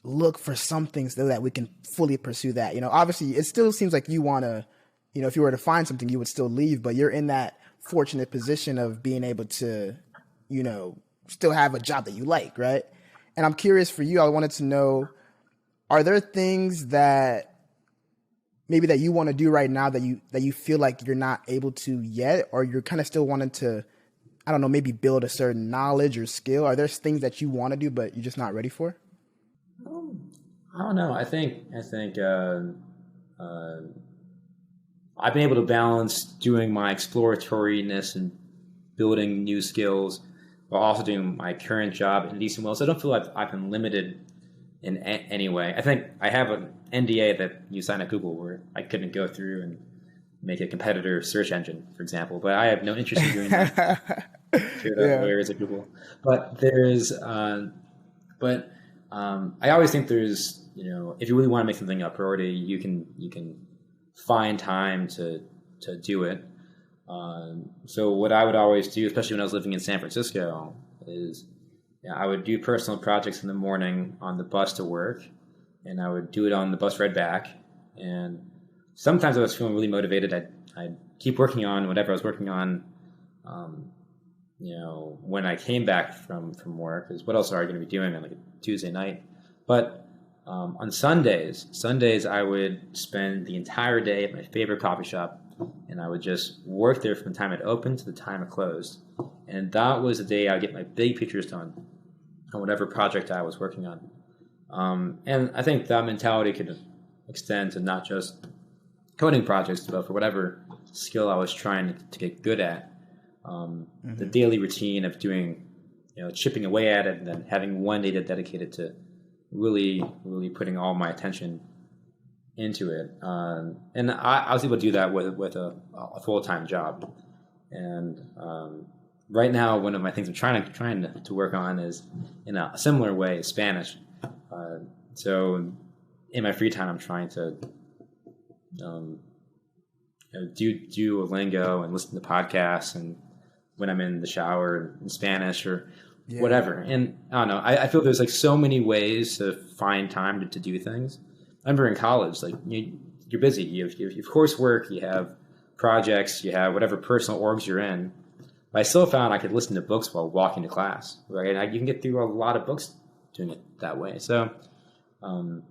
look for something so that we can fully pursue that. You know, obviously it still seems like you want to, you know, if you were to find something, you would still leave, but you're in that fortunate position of being able to, you know, still have a job that you like, right? And I'm curious for you, I wanted to know, are there things that maybe that you want to do right now that you feel like you're not able to yet, or you're kind of still wanting to, I don't know, maybe build a certain knowledge or skill? Are there things that you want to do but you're just not ready for? I don't know. I think I've been able to balance doing my exploratoriness and building new skills while also doing my current job in a decent way. So I don't feel like I've been limited in any way. I think I have an NDA that you sign at Google where I couldn't go through and make a competitor search engine, for example. But I have no interest in doing that. To the lawyers at Google. But I always think there's, you know, if you really want to make something a priority, you can find time to do it. So what I would always do, especially when I was living in San Francisco, is I would do personal projects in the morning on the bus to work, and I would do it on the bus ride back. And sometimes I was feeling really motivated. I'd keep working on whatever I was working on, when I came back from work, because what else are I going to be doing on like a Tuesday night? But on Sundays I would spend the entire day at my favorite coffee shop, and I would just work there from the time it opened to the time it closed. And that was the day I get my big pictures done on whatever project I was working on. And I think that mentality could extend to not just coding projects, but for whatever skill I was trying to get good at. The daily routine of doing, chipping away at it, and then having one day dedicated to really, really putting all my attention into it. And I was able to do that with a full-time job. And right now, one of my things I'm trying to work on is, in a similar way, Spanish. So in my free time, I'm trying to do Duolingo and listen to podcasts, and when I'm in the shower in Spanish or whatever. And I don't know, I feel there's like so many ways to find time to do things. I remember in college, like you're busy. You have coursework, you have projects, you have whatever personal orgs you're in. But I still found I could listen to books while walking to class, right? And you can get through a lot of books doing it that way. So I don't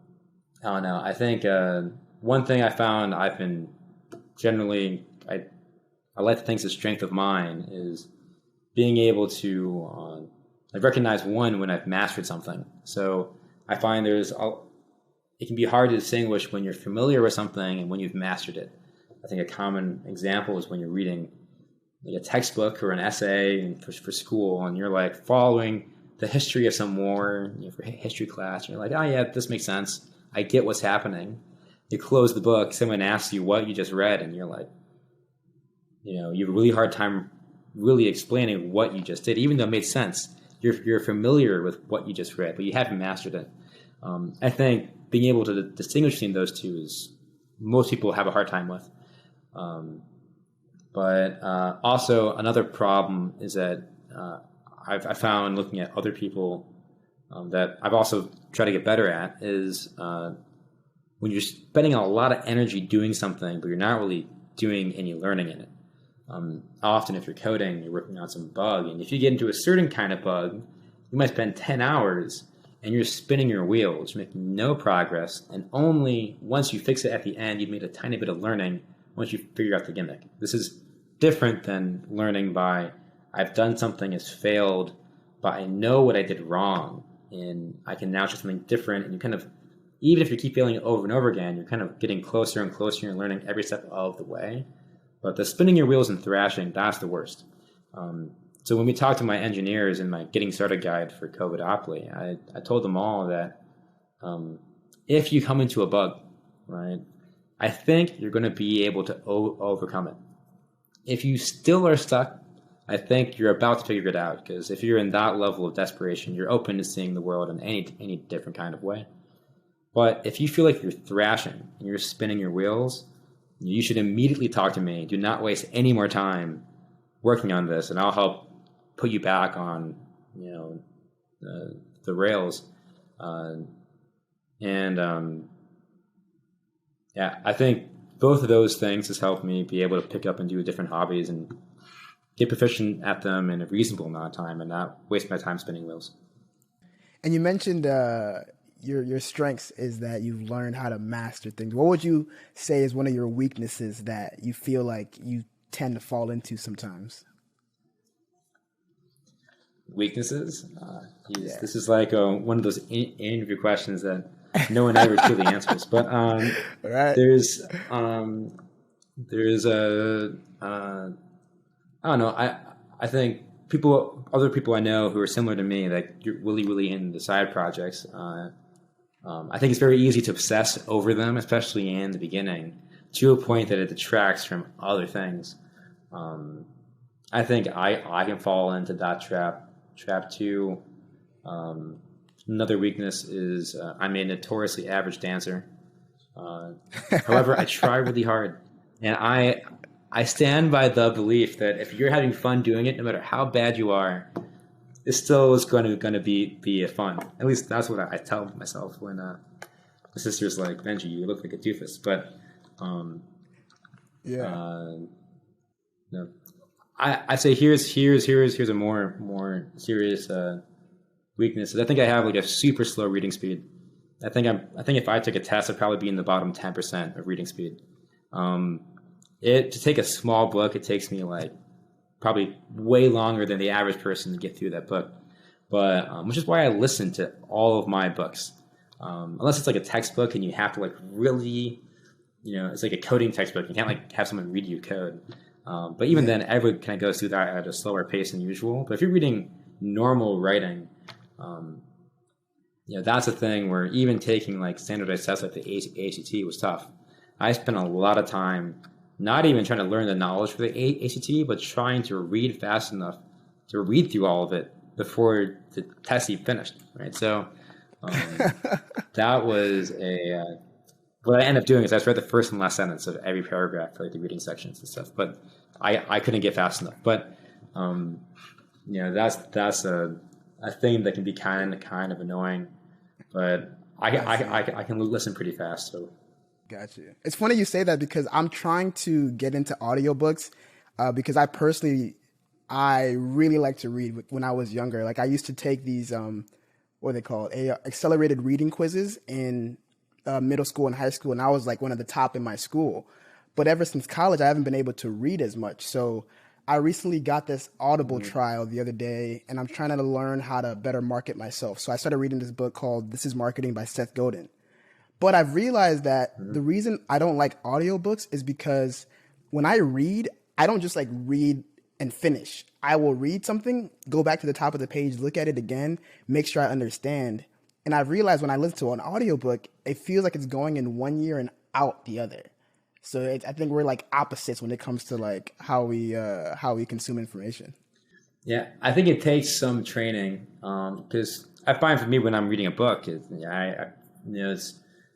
know. I think one thing I found I've been generally, I like to think is a strength of mine, is being able to recognize when I've mastered something. So I find it can be hard to distinguish when you're familiar with something and when you've mastered it. I think a common example is when you're reading like a textbook or an essay for school, and you're like following the history of some war for history class. And you're like, oh yeah, this makes sense. I get what's happening. You close the book, someone asks you what you just read, and you're like, you have a really hard time really explaining what you just did, even though it made sense. You're familiar with what you just read, but you haven't mastered it. I think being able to distinguish between those two is most people have a hard time with. But also another problem is that I found looking at other people that I've also tried to get better at is when you're spending a lot of energy doing something, but you're not really doing any learning in it. Often if you're coding, you're working on some bug, and if you get into a certain kind of bug, you might spend 10 hours and you're spinning your wheels, making no progress, and only once you fix it at the end, you've made a tiny bit of learning once you figure out the gimmick. This is different than learning by, I've done something, it's failed, but I know what I did wrong, and I can now try something different, and you kind of, even if you keep failing it over and over again, you're kind of getting closer and closer, and you're learning every step of the way. But the spinning your wheels and thrashing, that's the worst. So when we talked to my engineers in my getting started guide for Covidopoly, I told them all that if you come into a bug, right, I think you're going to be able to overcome it. If you still are stuck, I think you're about to figure it out, because if you're in that level of desperation, you're open to seeing the world in any different kind of way. But if you feel like you're thrashing and you're spinning your wheels, you should immediately talk to me. Do not waste any more time working on this, and I'll help put you back on, the rails. I think both of those things has helped me be able to pick up and do different hobbies and get proficient at them in a reasonable amount of time and not waste my time spinning wheels. And you mentioned your strengths is that you've learned how to master things. What would you say is one of your weaknesses that you feel like you tend to fall into sometimes? Weaknesses? This is like one of those interview questions that no one ever truly answers. But right. there's I don't know. I think other people I know who are similar to me, like you're really into side projects. I think it's very easy to obsess over them, especially in the beginning, to a point that it detracts from other things. I think I can fall into that trap too. Another weakness is I'm a notoriously average dancer. However, I try really hard, and I stand by the belief that if you're having fun doing it, no matter how bad you are, it still is going to be fun. At least that's what I tell myself when my sister's like, Benji, you look like a doofus. But I say here's a more serious weakness. I think I have like a super slow reading speed. I think if I took a test, I'd probably be in the bottom 10% of reading speed. To take a small book, it takes me like probably way longer than the average person to get through that book. But which is why I listen to all of my books, unless it's like a textbook and you have to like really, it's like a coding textbook. You can't like have someone read you code. But even then, everyone kind of goes through that at a slower pace than usual. But if you're reading normal writing, that's a thing where even taking like standardized tests like the ACT was tough. I spent a lot of time not even trying to learn the knowledge for the ACT, but trying to read fast enough to read through all of it before the test even finished. Right, so that was what I ended up doing is I just read the first and last sentence of every paragraph for like the reading sections and stuff. But I couldn't get fast enough. But that's a thing that can be kind of annoying. But I can listen pretty fast. So. Gotcha. It's funny you say that because I'm trying to get into audiobooks because I really like to read when I was younger. Like I used to take these, what are they called? Accelerated reading quizzes in middle school and high school. And I was like one of the top in my school. But ever since college, I haven't been able to read as much. So I recently got this Audible trial the other day, and I'm trying to learn how to better market myself. So I started reading this book called This is Marketing by Seth Godin. But I've realized that the reason I don't like audiobooks is because when I read, I don't just like read and finish. I will read something, go back to the top of the page, look at it again, make sure I understand. And I've realized when I listen to an audiobook, it feels like it's going in one ear and out the other. So I think we're like opposites when it comes to like how we consume information. Yeah, I think it takes some training because I find for me when I'm reading a book,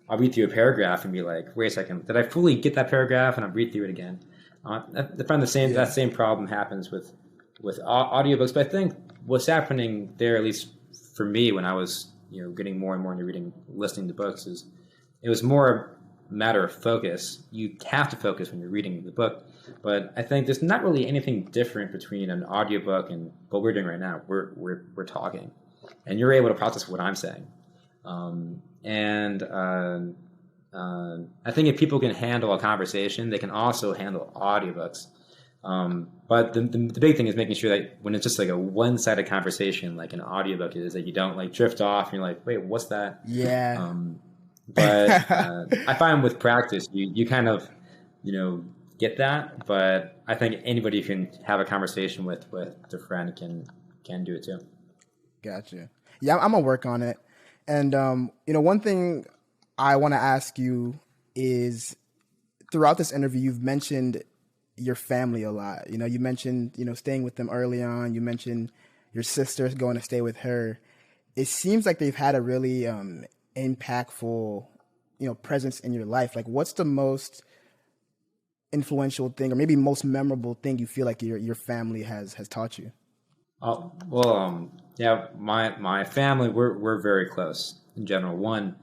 I'll read through a paragraph and be like, wait a second, did I fully get that paragraph? And I'll read through it again. I find that same problem happens with audiobooks. But I think what's happening there, at least for me, when I was getting more and more into listening to books, is it was more a matter of focus. You have to focus when you're reading the book. But I think there's not really anything different between an audiobook and what we're doing right now. We're talking, and you're able to process what I'm saying. I think if people can handle a conversation, they can also handle audiobooks. But the big thing is making sure that when it's just like a one-sided conversation, like an audiobook is, that you don't like drift off and you're like, wait, what's that? Yeah. But I find with practice, you kind of, get that, but I think anybody who can have a conversation with their friend can do it too. Gotcha. Yeah, I'm gonna work on it. And one thing I want to ask you is, throughout this interview, you've mentioned your family a lot. You mentioned staying with them early on. You mentioned your sister going to stay with her. It seems like they've had a really impactful presence in your life. Like, what's the most influential thing, or maybe most memorable thing you feel like your family has taught you? Oh, well, yeah, my family, we're very close in general. One,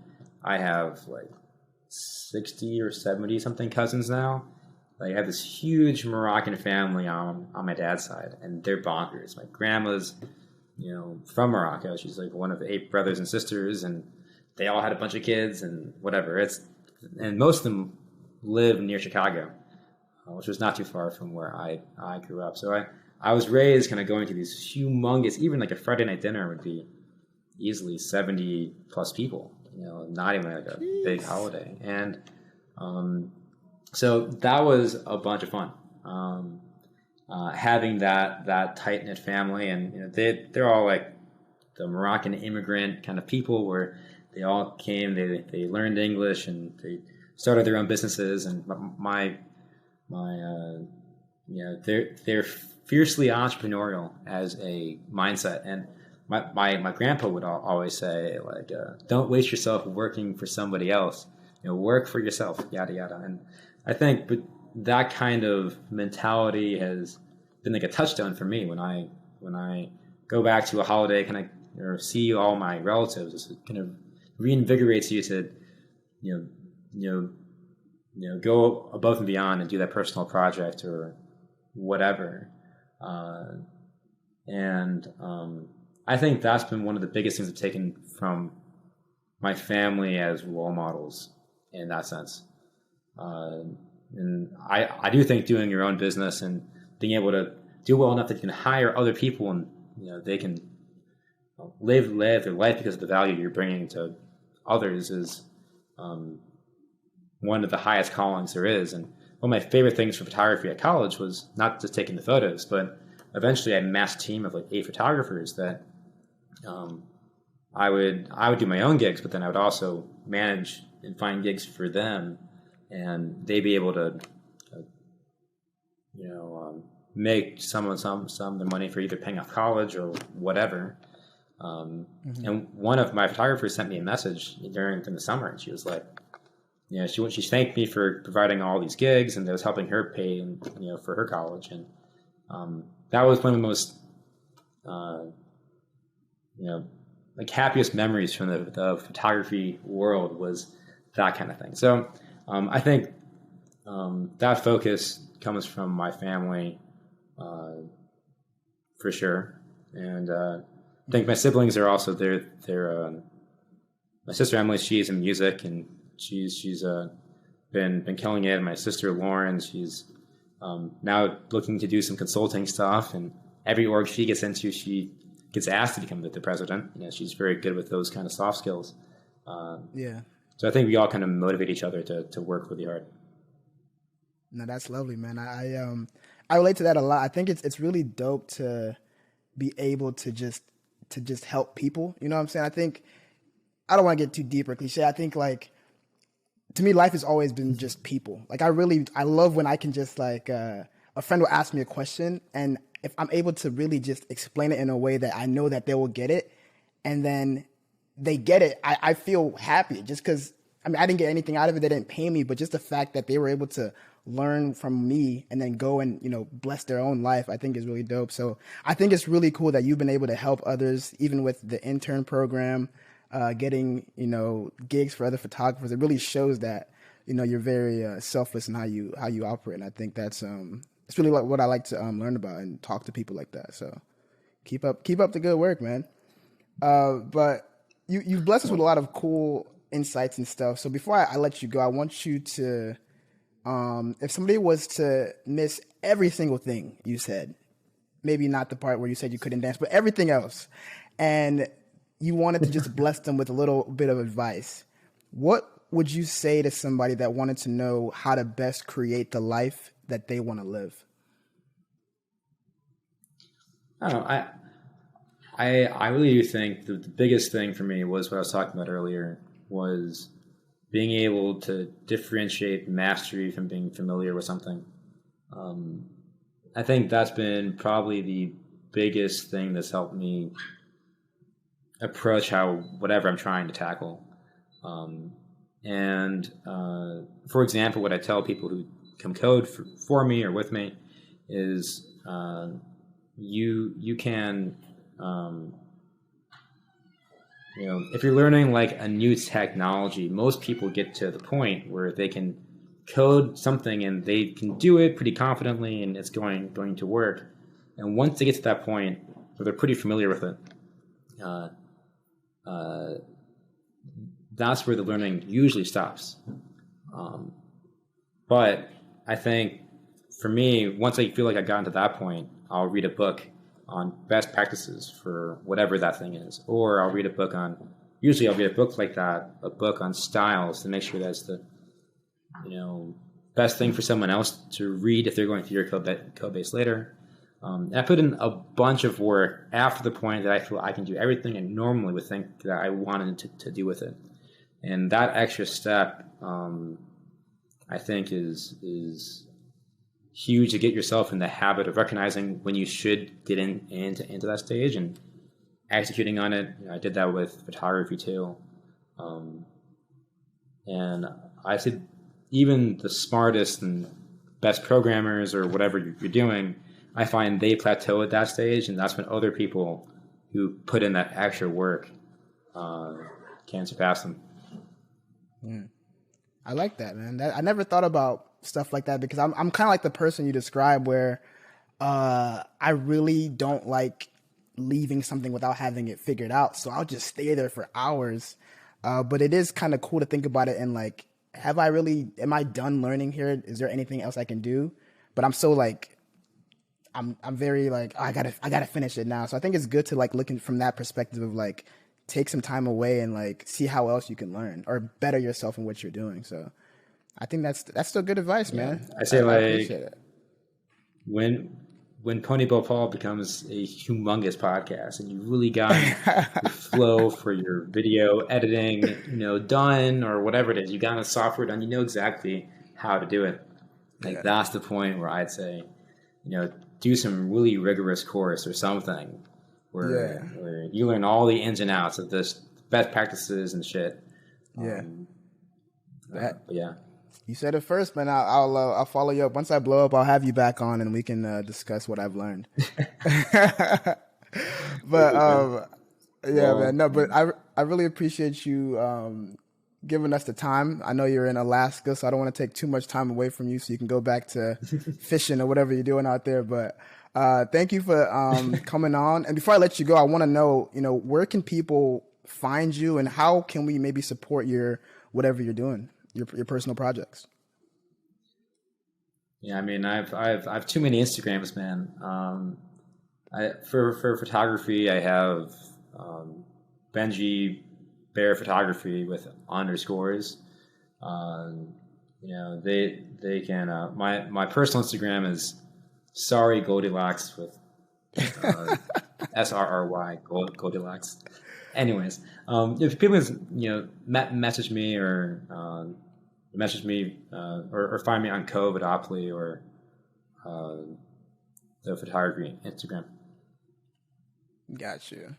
I have like 60 or 70 something cousins now. Like, I have this huge Moroccan family on my dad's side, and they're bonkers. My grandma's, from Morocco. She's like one of 8 brothers and sisters, and they all had a bunch of kids and whatever. And most of them live near Chicago, which was not too far from where I grew up. So I was raised kind of going to these humongous, even like a Friday night dinner would be easily 70 plus people, not even like a big holiday. And so that was a bunch of fun. Having that tight knit family, and they're all like the Moroccan immigrant kind of people, where they all came, they learned English and they started their own businesses. And they're fiercely entrepreneurial as a mindset. And my grandpa would always say, like, don't waste yourself working for somebody else. Work for yourself, yada yada. And I think, but that kind of mentality has been like a touchstone for me when I go back to a holiday, or see all my relatives. It kind of reinvigorates you to go above and beyond and do that personal project or whatever. I think that's been one of the biggest things I've taken from my family as role models in that sense. And I do think doing your own business and being able to do well enough that you can hire other people and they can live their life because of the value you're bringing to others is one of the highest callings there is. And one of my favorite things for photography at college was not just taking the photos, but eventually I had a mass team of like 8 photographers that I would do my own gigs, but then I would also manage and find gigs for them, and they'd be able to make some of the money for either paying off college or whatever. And one of my photographers sent me a message during the summer, and she was like, she thanked me for providing all these gigs, and that was helping her pay, for her college. And that was one of the most, like happiest memories from the photography world, was that kind of thing. So I think that focus comes from my family for sure. And I think my siblings are also they're my sister Emily, she's in music, and she's been killing it. And my sister Lauren, she's now looking to do some consulting stuff, and every org she gets into, she gets asked to become the president. She's very good with those kind of soft skills. So I think we all kind of motivate each other to work really hard. No, that's lovely, man. I relate to that a lot. I think it's really dope to be able to just help people. You know what I'm saying? I think, I don't want to get too deep or cliche. I think, like, to me, life has always been just people. Like, I love when I can just, like, a friend will ask me a question, and if I'm able to really just explain it in a way that I know that they will get it, and then they get it, I feel happy, just because, I didn't get anything out of it. They didn't pay me, but just the fact that they were able to learn from me and then go and, bless their own life, I think is really dope. So I think it's really cool that you've been able to help others, even with the intern program, getting, gigs for other photographers. It really shows that, you're very selfless in how you operate. And I think that's, it's really what I like to learn about and talk to people like that. So keep up the good work, man. But you've blessed us with a lot of cool insights and stuff. So before I let you go, I want you to, if somebody was to miss every single thing you said, maybe not the part where you said you couldn't dance, but everything else, and you wanted to just bless them with a little bit of advice, what would you say to somebody that wanted to know how to best create the life that they want to live? I don't know. I really do think the biggest thing for me was what I was talking about earlier, was being able to differentiate mastery from being familiar with something. I think that's been probably the biggest thing that's helped me approach whatever I'm trying to tackle. For example, what I tell people who come code for me or with me is you can, if you're learning like a new technology, most people get to the point where they can code something and they can do it pretty confidently and it's going to work. And once they get to that point where they're pretty familiar with it, that's where the learning usually stops. But I think for me, once I feel like I've gotten to that point, I'll read a book on best practices for whatever that thing is. Or I'll read a book usually I'll read a book like that, a book on styles, to make sure that's the best thing for someone else to read if they're going through your code base later. I put in a bunch of work after the point that I feel I can do everything I normally would think that I wanted to do with it. And that extra step, I think, is huge to get yourself in the habit of recognizing when you should get into that stage and executing on it. I did that with photography too. And I said even the smartest and best programmers or whatever you're doing, I find they plateau at that stage, and that's when other people who put in that extra work can surpass them. I like that, man. I never thought about stuff like that, because I'm kind of like the person you describe, where I really don't like leaving something without having it figured out. So I'll just stay there for hours. But it is kind of cool to think about it and like, am I done learning here? Is there anything else I can do? But I'm so like, I'm very like, I gotta finish it now. So I think it's good to like look from that perspective of like, take some time away and like see how else you can learn or better yourself in what you're doing. So I think that's still good advice, man. I say I appreciate it. When Ponyboy Paul becomes a humongous podcast and you really got the flow for your video editing, done, or whatever it is, you got the software done, you know exactly how to do it. Like that's the point where I'd say, do some really rigorous course or something where you learn all the ins and outs of this best practices and shit. Yeah. You said it first, man. I'll follow you up. Once I blow up, I'll have you back on and we can discuss what I've learned. But man. No, but I really appreciate you giving us the time. I know you're in Alaska, so I don't want to take too much time away from you, so you can go back to fishing or whatever you're doing out there. But thank you for coming on. And before I let you go, I want to know, where can people find you and how can we maybe support whatever you're doing? Your personal projects. Yeah, I mean, I've too many Instagrams, man. For photography, I have Benji Bear Photography with underscores. They can. My personal Instagram is Sorry Goldilocks with SRRY Goldilocks. Anyways, if people message me or find me on Covidopoly or the photography Instagram. Got you.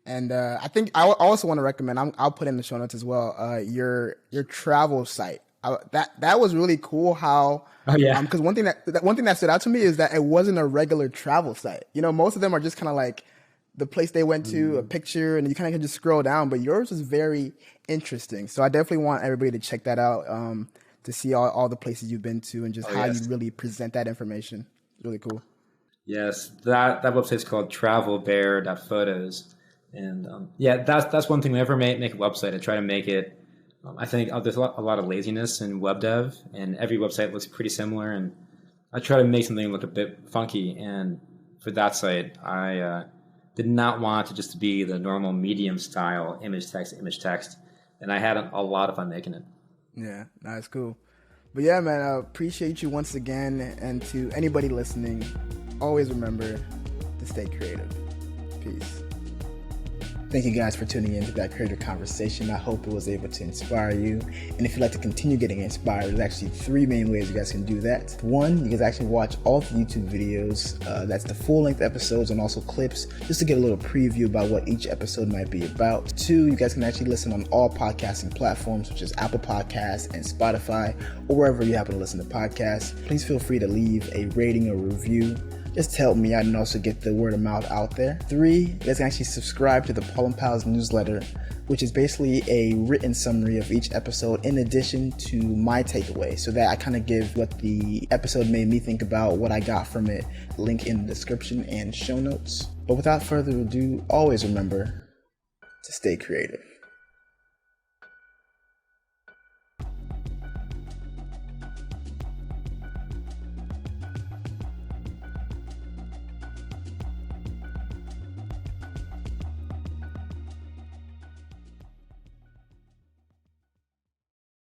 And I think I also want to recommend. I'll put in the show notes as well. Your travel site. That was really cool. How? Oh yeah. Because one thing that stood out to me is that it wasn't a regular travel site. Most of them are just kind of like the place they went to, a picture, and you kind of can just scroll down. But yours is very interesting. So I definitely want everybody to check that out, to see all the places you've been to and just how you really present that information. It's really cool. Yes, that website is called travelbear.photos. And that's one thing. Whenever I make a website, I try to make it. I think there's a lot of laziness in web dev, and every website looks pretty similar. And I try to make something look a bit funky. And for that site, I did not want it to just be the normal medium style image text, and I had a lot of fun making it. Yeah, that's cool. But yeah, man, I appreciate you once again. And to anybody listening, always remember to stay creative. Peace. Thank you guys for tuning in to that creative conversation. I hope it was able to inspire you. And if you'd like to continue getting inspired, there's actually 3 main ways you guys can do that. 1, you guys actually watch all the YouTube videos. That's the full-length episodes and also clips, just to get a little preview about what each episode might be about. 2, you guys can actually listen on all podcasting platforms, such as Apple Podcasts and Spotify, or wherever you happen to listen to podcasts. Please feel free to leave a rating or review. Just to help me out and also get the word of mouth out there. 3, you guys can actually subscribe to the Paul & Pals newsletter, which is basically a written summary of each episode in addition to my takeaway, so that I kind of give what the episode made me think about, what I got from it, link in the description and show notes. But without further ado, always remember to stay creative.